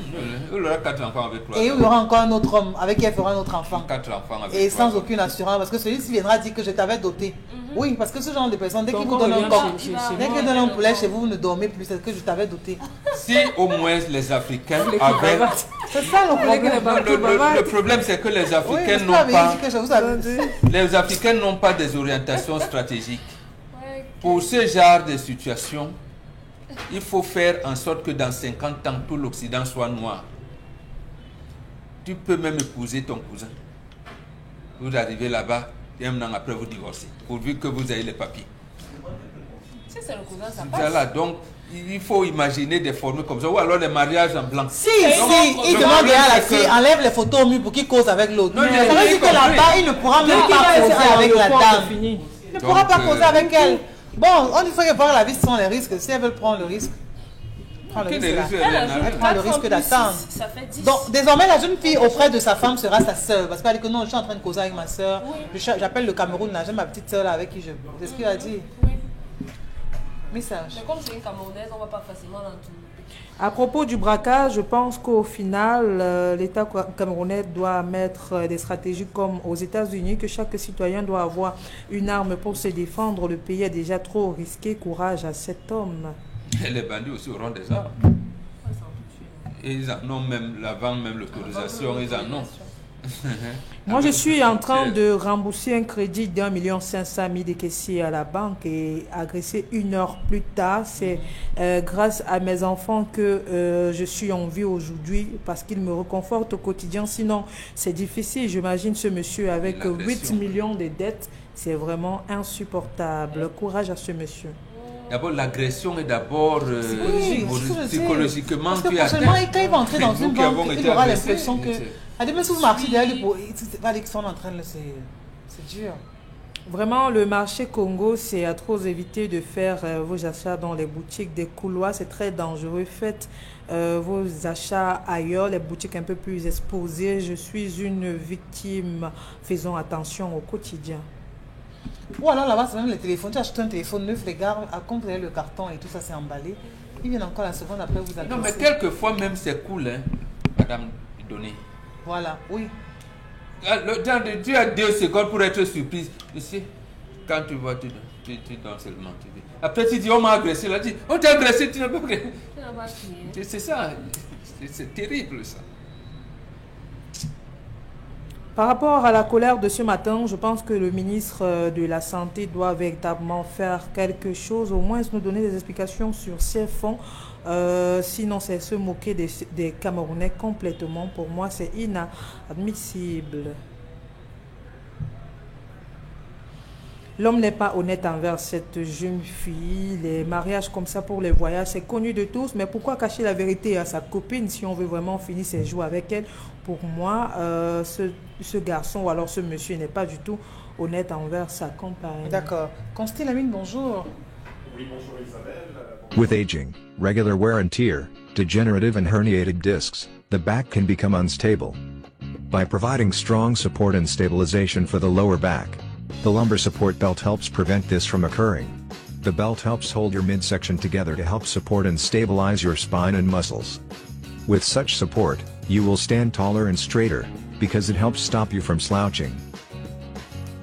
Il aura 4 enfants avec toi. Et il y aura encore un autre homme avec qui elle fera un autre enfant. 4 enfants avec et toi. sans aucune assurance, parce que celui-ci viendra dire que je t'avais doté. Oui, parce que ce genre de personne, dès qu'il vous donne un corps, dès qu'il donne un poulet chez vous, vous ne dormez plus, c'est que je t'avais doté. Si au moins les Africains avaient... C'est ça le problème. Le problème, c'est que les Africains n'ont pas... Les Africains n'ont pas des orientations stratégiques. Pour ce genre de situation, il faut faire en sorte que dans 50 ans, tout l'Occident soit noir. Tu peux même épouser ton cousin. Vous arrivez là-bas, et un an après, vous divorcez, pourvu que vous ayez les papiers. Si c'est le cousin, ça passe. Voilà, donc il faut imaginer des formules comme ça, ou alors les mariages en blanc. Si, il demande à la fille, enlève les photos au mur pour qu'il cause avec l'autre. Ça veut dire que là-bas, il ne pourra même pas causer avec la dame. Il ne pourra pas causer avec elle. Bon, on dit qu'il faut voir la vie sans les risques. Si elles veulent prendre le risque, prend le risque d'attendre. Donc, désormais, la jeune fille auprès de sa femme sera sa soeur. Parce qu'elle dit que non, je suis en train de causer avec ma soeur. Oui. J'appelle le Cameroun, là, j'ai ma petite soeur là avec qui je... C'est ce qu'il a dit. Oui. Message. Mais comme c'est une Camerounaise, on ne va pas facilement dans tout. À propos du braquage, je pense qu'au final, l'État camerounais doit mettre des stratégies comme aux États-Unis, que chaque citoyen doit avoir une arme pour se défendre. Le pays est déjà trop risqué. Courage à cet homme. Et les bandits aussi auront des armes. Et ils en ont même, avant même l'autorisation, ils en ont. Moi, je suis en train de rembourser un crédit d'1,5 million de caissiers à la banque et agressé 1 heure plus tard. C'est grâce à mes enfants que je suis en vie aujourd'hui parce qu'ils me réconfortent au quotidien. Sinon, c'est difficile. J'imagine ce monsieur avec 8 millions de dettes. C'est vraiment insupportable. Courage à ce monsieur. D'abord, l'agression est d'abord psychologiquement. Parce que prochainement, quand il va entrer dans une banque, il aura l'impression que... Même si vous marchez derrière lui, il va aller en train de... C'est dur. Vraiment, le marché Congo, c'est à trop éviter de faire vos achats dans les boutiques des couloirs. C'est très dangereux. Faites vos achats ailleurs, les boutiques un peu plus exposées. Je suis une victime. Faisons attention au quotidien. Ou alors là-bas, c'est même les téléphones. Tu achètes un téléphone neuf, les gars, quand vous avez le carton et tout ça, c'est emballé. Ils viennent encore la seconde après, vous agressez. Non, mais quelquefois même, c'est cool, hein, Madame Donné. Voilà, oui. Tu as 2 secondes pour être surprise. Ici, quand tu vois, tu donnes seulement. Après, tu dis, on m'a agressé. Là, tu dis, on t'a agressé, tu n'as pas agressé. C'est ça. C'est terrible, ça. Par rapport à la colère de ce matin, je pense que le ministre de la Santé doit véritablement faire quelque chose, au moins nous donner des explications sur ces fonds. Sinon, c'est se moquer des Camerounais complètement. Pour moi, c'est inadmissible. L'homme n'est pas honnête envers cette jeune fille. Les mariages comme ça pour les voyages, c'est connu de tous. Mais pourquoi cacher la vérité à sa copine si on veut vraiment finir ses jours avec elle? Pour moi, ce garçon ou alors ce monsieur n'est pas du tout honnête envers sa compagne. D'accord. Constille Lamine, bonjour. Oui, bonjour Isabelle. With aging, regular wear and tear, degenerative and herniated discs, the back can become unstable. By providing strong support and stabilization for the lower back, the lumbar support belt helps prevent this from occurring. The belt helps hold your midsection together to help support and stabilize your spine and muscles. With such support, you will stand taller and straighter, because it helps stop you from slouching.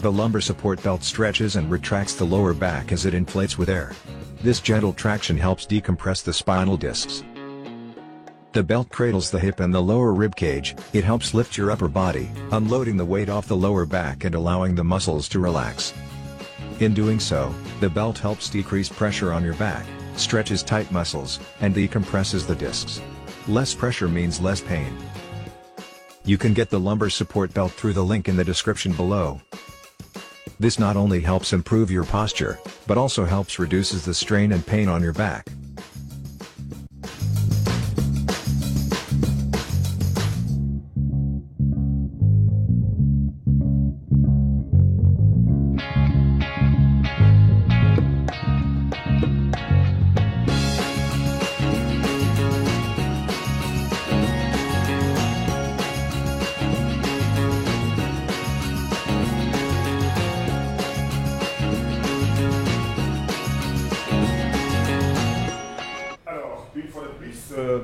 The lumbar support belt stretches and retracts the lower back as it inflates with air. This gentle traction helps decompress the spinal discs. The belt cradles the hip and the lower rib cage. It helps lift your upper body, unloading the weight off the lower back and allowing the muscles to relax. In doing so, the belt helps decrease pressure on your back, stretches tight muscles, and decompresses the discs. Less pressure means less pain. You can get the lumbar support belt through the link in the description below. This not only helps improve your posture, but also helps reduces the strain and pain on your back.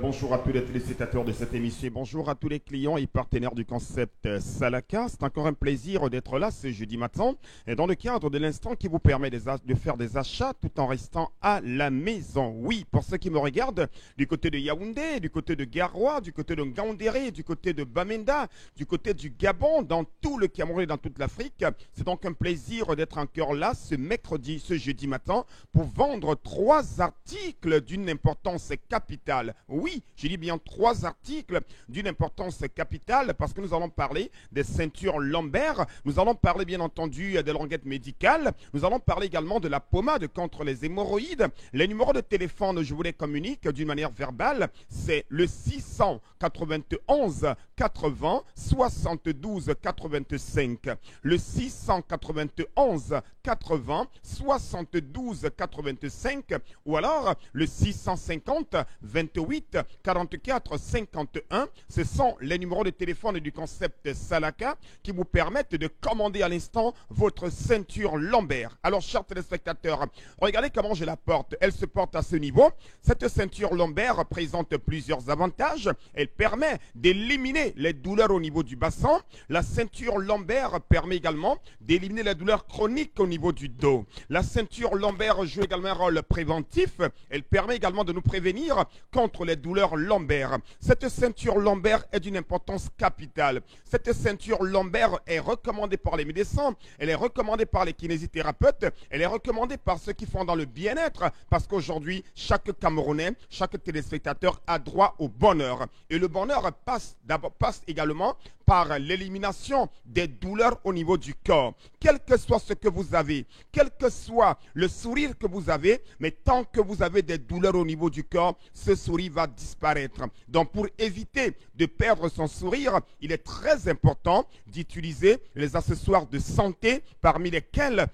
Bonjour à tous les téléspectateurs de cette émission, bonjour à tous les clients et partenaires du concept Salaka. C'est encore un plaisir d'être là ce jeudi matin et dans le cadre de l'instant qui vous permet de faire des achats tout en restant à la maison. Oui, pour ceux qui me regardent du côté de Yaoundé, du côté de Garoua, du côté de Ngaoundéré, du côté de Bamenda, du côté du Gabon, dans tout le Cameroun et dans toute l'Afrique. C'est donc un plaisir d'être encore là ce mercredi, ce jeudi matin pour vendre 3 articles d'une importance capitale. Oui, je dis bien 3 articles d'une importance capitale parce que nous allons parler des ceintures lombaires, nous allons parler bien entendu des languettes médicales, nous allons parler également de la pommade contre les hémorroïdes. Les numéros de téléphone, je vous les communique d'une manière verbale, c'est le 691 80 72 85, le 691 80 72 85 ou alors le 650 28 08 44 51. Ce sont les numéros de téléphone du concept Salaka qui vous permettent de commander à l'instant votre ceinture lombaire. Alors, chers téléspectateurs, regardez comment je la porte. Elle se porte à ce niveau. Cette ceinture lombaire présente plusieurs avantages. Elle permet d'éliminer les douleurs au niveau du bassin. La ceinture lombaire permet également d'éliminer les douleurs chroniques au niveau du dos. La ceinture lombaire joue également un rôle préventif. Elle permet également de nous prévenir contre les douleurs lombaires. Cette ceinture lombaire est d'une importance capitale. Cette ceinture lombaire est recommandée par les médecins, elle est recommandée par les kinésithérapeutes, elle est recommandée par ceux qui font dans le bien-être, parce qu'aujourd'hui, chaque Camerounais, chaque téléspectateur a droit au bonheur. Et le bonheur passe également par l'élimination des douleurs au niveau du corps. Quel que soit ce que vous avez, quel que soit le sourire que vous avez, mais tant que vous avez des douleurs au niveau du corps, ce sourire va disparaître. Donc pour éviter de perdre son sourire, il est très important d'utiliser les accessoires de santé, parmi lesquels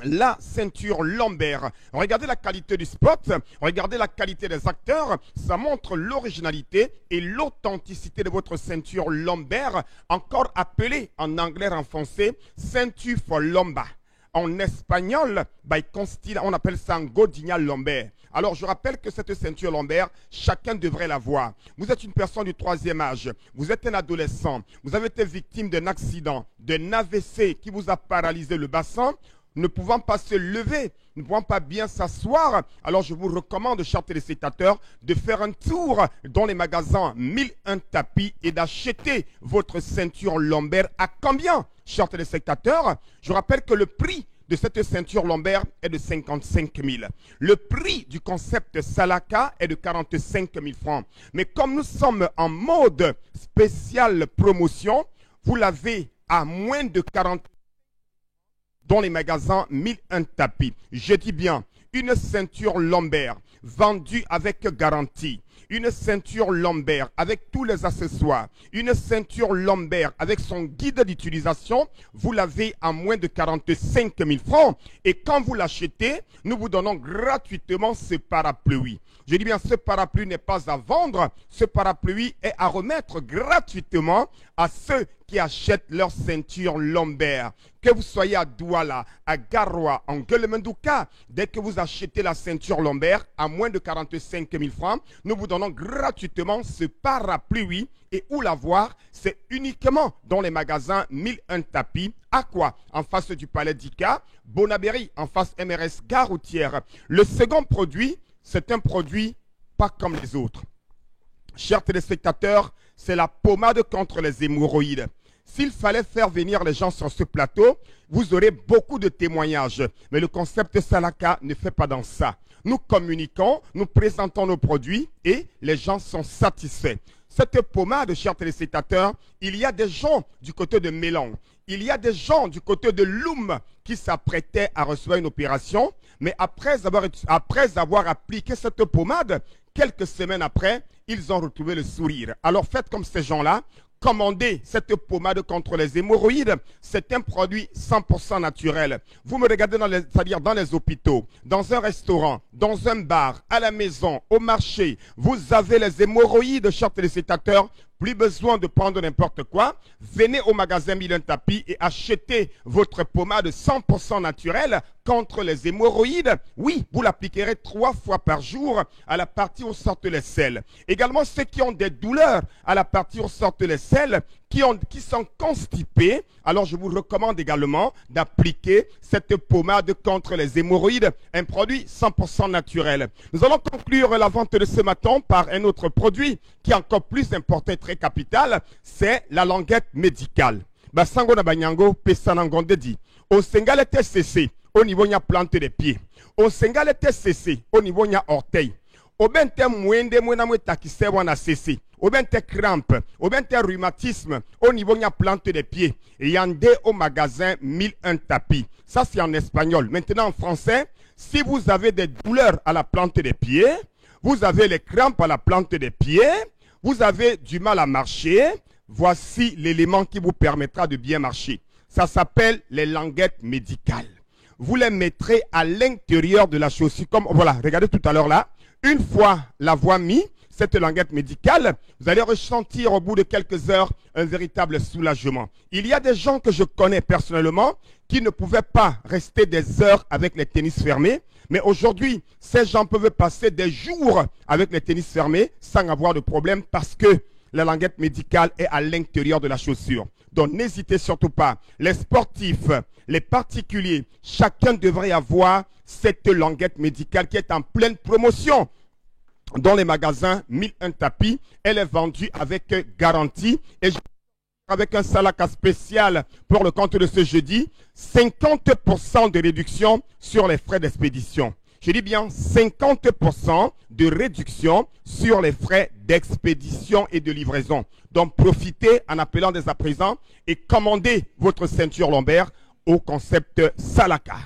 la ceinture lombaire. Regardez la qualité du spot, regardez la qualité des acteurs, ça montre l'originalité et l'authenticité de votre ceinture lombaire, encore appelée en anglais en français ceinture for lomba. En espagnol, on appelle ça un godinha lombaire. Alors, je rappelle que cette ceinture lombaire, chacun devrait l'avoir. Vous êtes une personne du 3e âge, vous êtes un adolescent, vous avez été victime d'un accident, d'un AVC qui vous a paralysé le bassin, ne pouvant pas se lever, ne pouvant pas bien s'asseoir, alors je vous recommande, chers téléspectateurs, de faire un tour dans les magasins 1001 tapis et d'acheter votre ceinture lombaire. À combien, chers téléspectateurs? Je rappelle que le prix de cette ceinture lombaire est de 55 000. Le prix du concept Salaka est de 45 000 francs. Mais comme nous sommes en mode spécial promotion, vous l'avez à moins de 40 dans les magasins 1001 tapis. Je dis bien, une ceinture lombaire vendue avec garantie. Une ceinture lombaire avec tous les accessoires. Une ceinture lombaire avec son guide d'utilisation. Vous l'avez à moins de 45 000 francs. Et quand vous l'achetez, nous vous donnons gratuitement ce parapluie. Je dis bien, ce parapluie n'est pas à vendre. Ce parapluie est à remettre gratuitement à ceux qui achètent leur ceinture lombaire. Que vous soyez à Douala, à Garoua, en Guelemendouka, dès que vous achetez la ceinture lombaire à moins de 45 000 francs, nous vous donnons gratuitement ce parapluie. Et où l'avoir? C'est uniquement dans les magasins 1001 tapis. À quoi? En face du Palais d'Ika, Bonabéry, en face MRS Gare Routière. Le second produit, c'est un produit pas comme les autres. Chers téléspectateurs, c'est la pommade contre les hémorroïdes. S'il fallait faire venir les gens sur ce plateau, vous aurez beaucoup de témoignages. Mais le concept Salaka ne fait pas dans ça. Nous communiquons, nous présentons nos produits et les gens sont satisfaits. Cette pommade, chers téléspectateurs, il y a des gens du côté de Mélan, il y a des gens du côté de Loum qui s'apprêtaient à recevoir une opération, mais après avoir appliqué cette pommade, quelques semaines après, ils ont retrouvé le sourire. Alors faites comme ces gens-là. Commandez cette pommade contre les hémorroïdes. C'est un produit 100% naturel. Vous me regardez c'est-à-dire dans les hôpitaux, dans un restaurant, dans un bar, à la maison, au marché. Vous avez les hémorroïdes, chers téléspectateurs. Plus besoin de prendre n'importe quoi. Venez au magasin 1001 tapis et achetez votre pommade 100% naturelle contre les hémorroïdes. Oui, vous l'appliquerez 3 fois par jour à la partie où sortent les selles. Également, ceux qui ont des douleurs à la partie où sortent les selles, qui sont constipés, alors je vous recommande également d'appliquer cette pommade contre les hémorroïdes, un produit 100% naturel. Nous allons conclure la vente de ce matin par un autre produit qui est encore plus important et très capital, c'est la languette médicale. Basango na banyango pesanangonde dit, au Sénégal était cessé, au niveau de la plante des pieds. Au Sénégal était cessé, au niveau de l'orteil. Au bente mwende mwena mwetakise wana cessé. Au bente crampe, au bente rhumatisme, au niveau de la plante des pieds. Et yande au magasin 1001 tapis. Ça c'est en espagnol. Maintenant en français, si vous avez des douleurs à la plante des pieds, vous avez les crampes à la plante des pieds, vous avez du mal à marcher, voici l'élément qui vous permettra de bien marcher. Ça s'appelle les languettes médicales. Vous les mettrez à l'intérieur de la chaussure, comme voilà, regardez tout à l'heure là. Une fois la voie mise, cette languette médicale, vous allez ressentir au bout de quelques heures un véritable soulagement. Il y a des gens que je connais personnellement qui ne pouvaient pas rester des heures avec les tennis fermés. Mais aujourd'hui, ces gens peuvent passer des jours avec les tennis fermés sans avoir de problème parce que la languette médicale est à l'intérieur de la chaussure. Donc n'hésitez surtout pas. Les sportifs, les particuliers, chacun devrait avoir cette languette médicale qui est en pleine promotion. Dans les magasins 1001 tapis, elle est vendue avec garantie. Et avec un salaka spécial pour le compte de ce jeudi, 50% de réduction sur les frais d'expédition. Je dis bien 50% de réduction sur les frais d'expédition et de livraison. Donc profitez en appelant dès à présent et commandez votre ceinture lombaire au concept Salaka.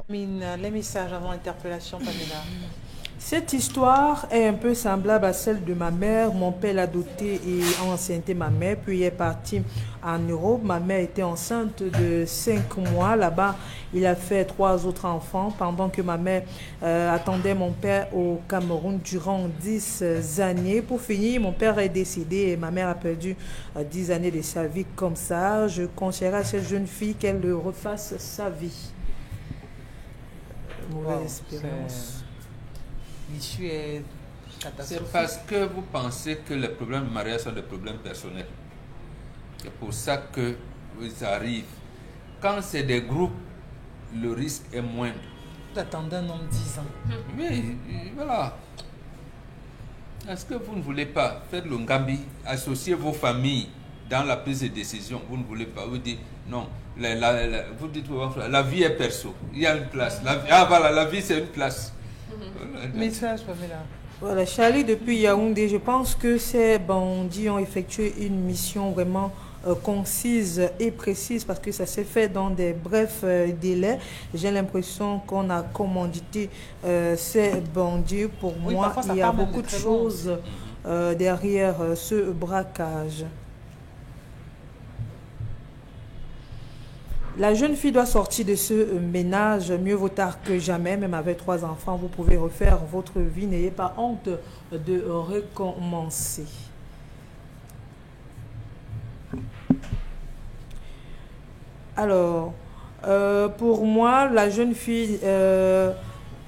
Les messages avant interpellation, Pamela. Cette histoire est un peu semblable à celle de ma mère. Mon père l'a dotée et a enceinté ma mère, puis il est parti en Europe. Ma mère était enceinte de 5 mois. Là-bas, il a fait 3 autres enfants pendant que ma mère attendait mon père au Cameroun durant 10 années. Pour finir, mon père est décédé et ma mère a perdu 10 années de sa vie comme ça. Je conseillerais à cette jeune fille qu'elle refasse sa vie. Mauvaise espérance. L'issue est catastrophique. C'est parce que vous pensez que les problèmes de mariage sont des problèmes personnels. C'est pour ça que ça arrive. Quand c'est des groupes, le risque est moindre. Vous attendez un homme 10 ans. Oui, voilà. Est-ce que vous ne voulez pas faire le Ngambi, associer vos familles dans la prise de décision? Vous ne voulez pas. Vous dites non. Vous dites la vie est perso. Il y a une place. La vie c'est une place. Message, Pamela. Voilà, Charlie, depuis Yaoundé, je pense que ces bandits ont effectué une mission vraiment concise et précise parce que ça s'est fait dans des brefs délais. J'ai l'impression qu'on a commandité ces bandits. Pour moi, il y a beaucoup de choses derrière ce braquage. La jeune fille doit sortir de ce ménage, mieux vaut tard que jamais, même avec 3 enfants, vous pouvez refaire votre vie, n'ayez pas honte de recommencer. Alors, pour moi, la jeune fille,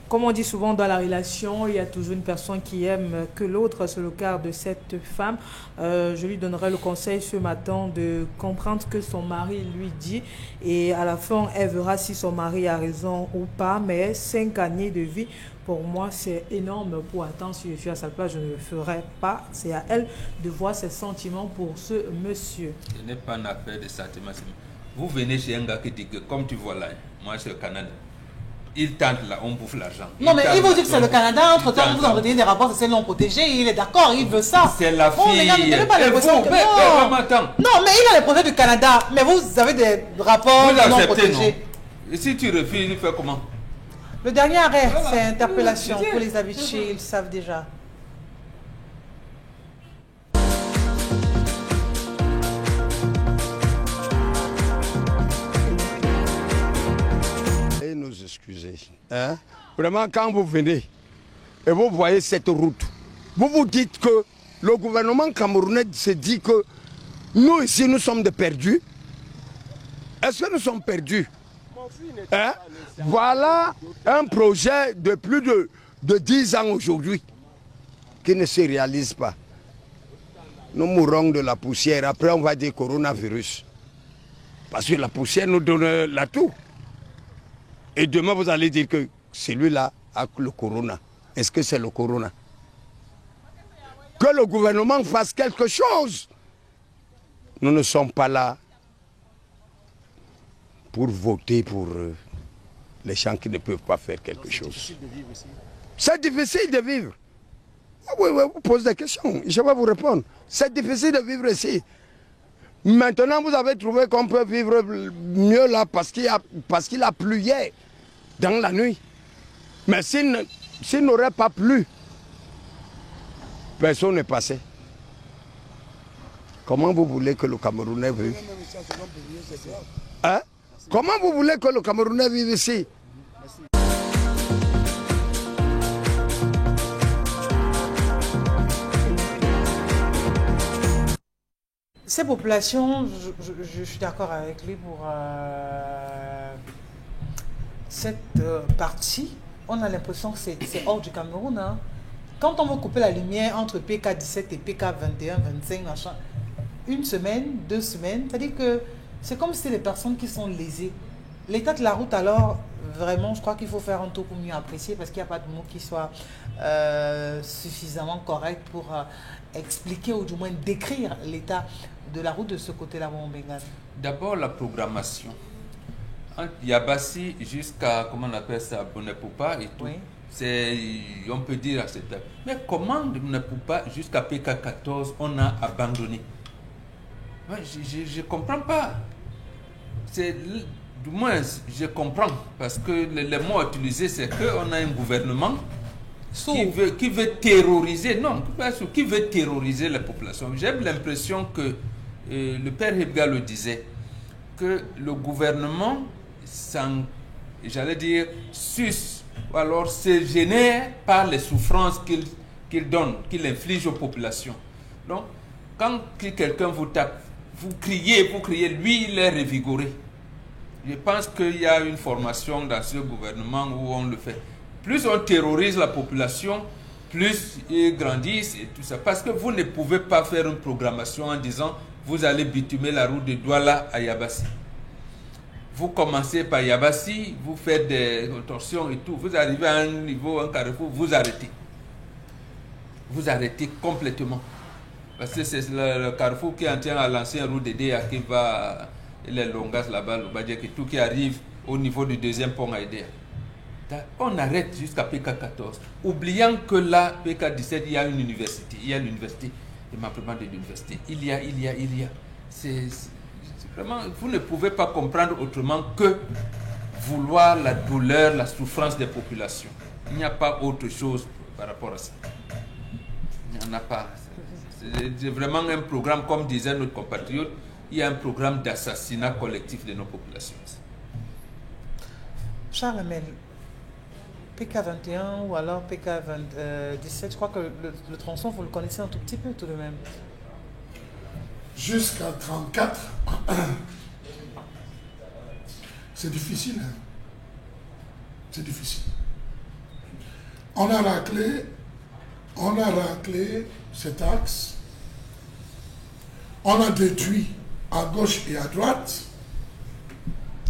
comme on dit souvent dans la relation, il y a toujours une personne qui aime que l'autre. C'est le cas de cette femme. Je lui donnerai le conseil ce matin de comprendre ce que son mari lui dit. Et à la fin, elle verra si son mari a raison ou pas. Mais 5 années de vie, pour moi, c'est énorme pour attendre. Si je suis à sa place, je ne le ferai pas. C'est à elle de voir ses sentiments pour ce monsieur. Ce n'est pas une affaire de sentiments. Vous venez chez un gars qui dit que, comme tu vois là, moi c'est le Canada. Il tente là, on bouffe l'argent. Non, mais il vous dit que c'est le Canada. Entre-temps, vous entretenez des rapports, c'est l'homme protégé. Il est d'accord, il veut ça. C'est la fille. Non, mais il a les projets du Canada. Mais vous avez des rapports non protégés. Et si tu refuses, il fait comment? Le dernier arrêt, c'est interpellation. Pour les habitués, ils savent déjà. Nous excuser. Hein? Vraiment, quand vous venez et vous voyez cette route, vous vous dites que le gouvernement camerounais se dit que nous ici, nous sommes des perdus. Est-ce que nous sommes perdus? Hein? Voilà un projet de plus de 10 ans aujourd'hui qui ne se réalise pas. Nous mourrons de la poussière. Après, on va dire coronavirus. Parce que la poussière nous donne l'atout. Et demain, vous allez dire que celui-là a le corona. Est-ce que c'est le corona? Que le gouvernement fasse quelque chose. Nous ne sommes pas là pour voter pour les gens qui ne peuvent pas faire quelque chose. C'est difficile de vivre. Oui, vous posez des questions. Je vais vous répondre. C'est difficile de vivre ici. Maintenant, vous avez trouvé qu'on peut vivre mieux là parce qu'il a plu hier. Dans la nuit. Mais s'il n'aurait pas plu, personne n'est passé. Comment vous voulez que le Camerounais vive? Hein? Comment vous voulez que le Camerounais vive ici? Ces populations, je suis d'accord avec lui pour cette partie. On a l'impression que c'est hors du Cameroun. Hein. Quand on va couper la lumière entre PK17 et PK21, 25, machin, une semaine, 2 semaines, c'est-à-dire que c'est comme si c'est les personnes qui sont lésées. L'état de la route, alors, vraiment, je crois qu'il faut faire un tour pour mieux apprécier parce qu'il n'y a pas de mot qui soit suffisamment correct pour expliquer ou du moins décrire l'état de la route de ce côté-là, mon Bengal. D'abord, la programmation. Entre Yabassi jusqu'à, comment on appelle ça, Bonepoupa et tout. Oui. On peut dire acceptable. Mais comment de Bonepoupa jusqu'à PK14, on a abandonné? Moi, je ne comprends pas. Du moins, je comprends. Parce que les mots utilisés, c'est qu'on a un gouvernement qui veut terroriser. Non, qui veut terroriser la population. J'ai l'impression que le père Hebga le disait, que le gouvernement, j'allais dire, suce, ou alors se génère par les souffrances qu'il donne, qu'il inflige aux populations. Donc, quand quelqu'un vous tape, vous criez, lui, il est revigoré. Je pense qu'il y a une formation dans ce gouvernement où on le fait. Plus on terrorise la population, plus ils grandissent et tout ça. Parce que vous ne pouvez pas faire une programmation en disant vous allez bitumer la route de Douala à Yabassi. Vous commencez par Yabassi, vous faites des contorsions et tout. Vous arrivez à un niveau, un carrefour, vous arrêtez. Vous arrêtez complètement. Parce que c'est le carrefour qui en tient à l'ancienne route de Déa qui va, les longas là-bas, le Badjek et tout qui arrive au niveau du deuxième pont à Déa. On arrête jusqu'à PK14, oubliant que là, PK17, il y a une université. Il y a l'université, le membres de l'université. Il y a. C'est vraiment, vous ne pouvez pas comprendre autrement que vouloir la douleur, la souffrance des populations. Il n'y a pas autre chose par rapport à ça. Il n'y en a pas. C'est vraiment un programme, comme disait notre compatriote, il y a un programme d'assassinat collectif de nos populations. Charles Amel, PK21 ou alors PK17, je crois que le tronçon, vous le connaissez un tout petit peu tout de même. Jusqu'à 34, c'est difficile. Hein? C'est difficile. On a raclé cet axe. On a détruit à gauche et à droite.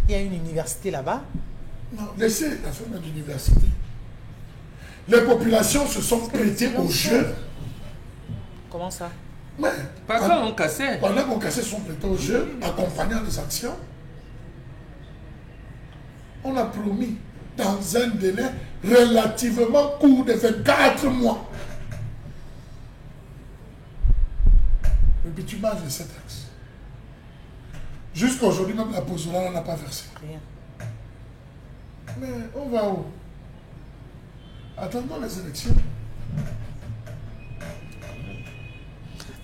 Il y a une université là-bas. Non, laissez la ferme d'université. Les populations se sont prêtées au jeu. Comment ça? Mais pendant qu'on cassait. Pendant qu'on cassait, sont prêtés au jeu, accompagnant les actions. On a promis, dans un délai relativement court de 24 mois, le bitumage de cet axe. Jusqu'à aujourd'hui, même la Pozola n'a pas versé. Rien. Mais on va où? Attendons les élections.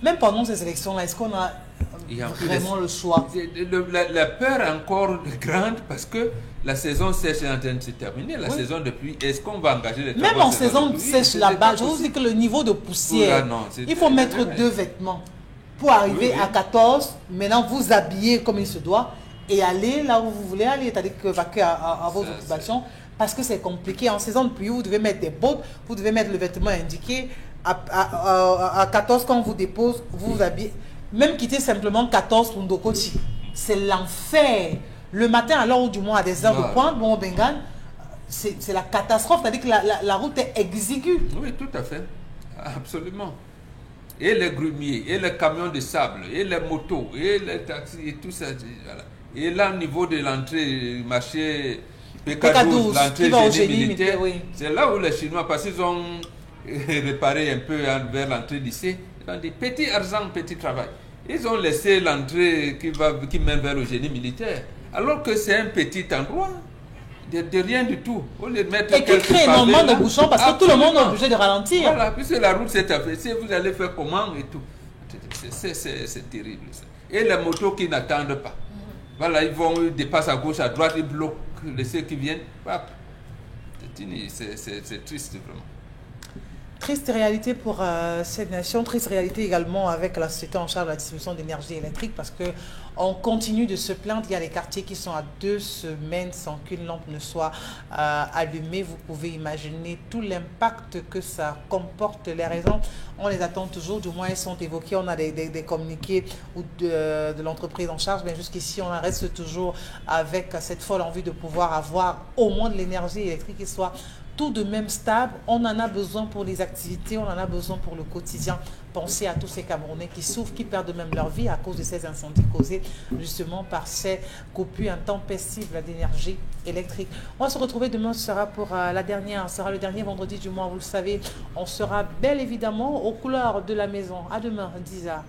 Même pendant ces élections-là, est-ce qu'on a vraiment le choix? La peur est encore grande parce que la saison sèche est en train de se terminer. La saison de pluie, est-ce qu'on va engager les travaux? Même en saison sèche là-bas, je vous dis que le niveau de poussière, il faut mettre 2 vêtements. Pour arriver à 14, maintenant vous habillez comme il se doit et aller là où vous voulez aller, c'est-à-dire que vaquer à vos occupations, parce que c'est compliqué. En saison de pluie, vous devez mettre des bottes, vous devez mettre le vêtement indiqué. À 14, quand on vous dépose, vous vous habillez. Même quitter simplement 14 pour Ndokoti, c'est l'enfer. Le matin, alors ou du moins à des heures de pointe, bon, au Bengale, c'est la catastrophe, c'est-à-dire que la route est exiguë. Oui, tout à fait. Absolument. Et les grumiers, et les camions de sable, et les motos, et les taxis, et tout ça. Voilà. Et là, au niveau de l'entrée marché PK12, l'entrée génie militaire, oui. C'est là où les Chinois, parce qu'ils ont réparé un peu vers l'entrée lycée, ils ont dit petit argent, petit travail. Ils ont laissé l'entrée qui mène vers le génie militaire, alors que c'est un petit endroit. De rien du tout. On les mettre et qui crée énormément de bouchons parce que tout le monde est obligé de ralentir. Voilà, puisque la route s'est affaissée, vous allez faire comment et tout. C'est terrible ça. Et les motos qui n'attendent pas. Voilà, ils dépassent à gauche, à droite, ils bloquent ceux qui viennent. C'est triste vraiment. Triste réalité pour cette nation, triste réalité également avec la société en charge de la distribution d'énergie électrique parce qu'on continue de se plaindre. Il y a des quartiers qui sont à 2 semaines sans qu'une lampe ne soit allumée. Vous pouvez imaginer tout l'impact que ça comporte. Les raisons, on les attend toujours, du moins elles sont évoquées. On a des communiqués de l'entreprise en charge, mais jusqu'ici on reste toujours avec cette folle envie de pouvoir avoir au moins de l'énergie électrique qui soit tout de même stable. On en a besoin pour les activités, on en a besoin pour le quotidien. Pensez à tous ces Camerounais qui souffrent, qui perdent même leur vie à cause de ces incendies causés justement par ces coupures intempestives d'énergie électrique. On va se retrouver demain, ce sera pour le dernier vendredi du mois, vous le savez. On sera bel évidemment aux couleurs de la maison. À demain, 10h.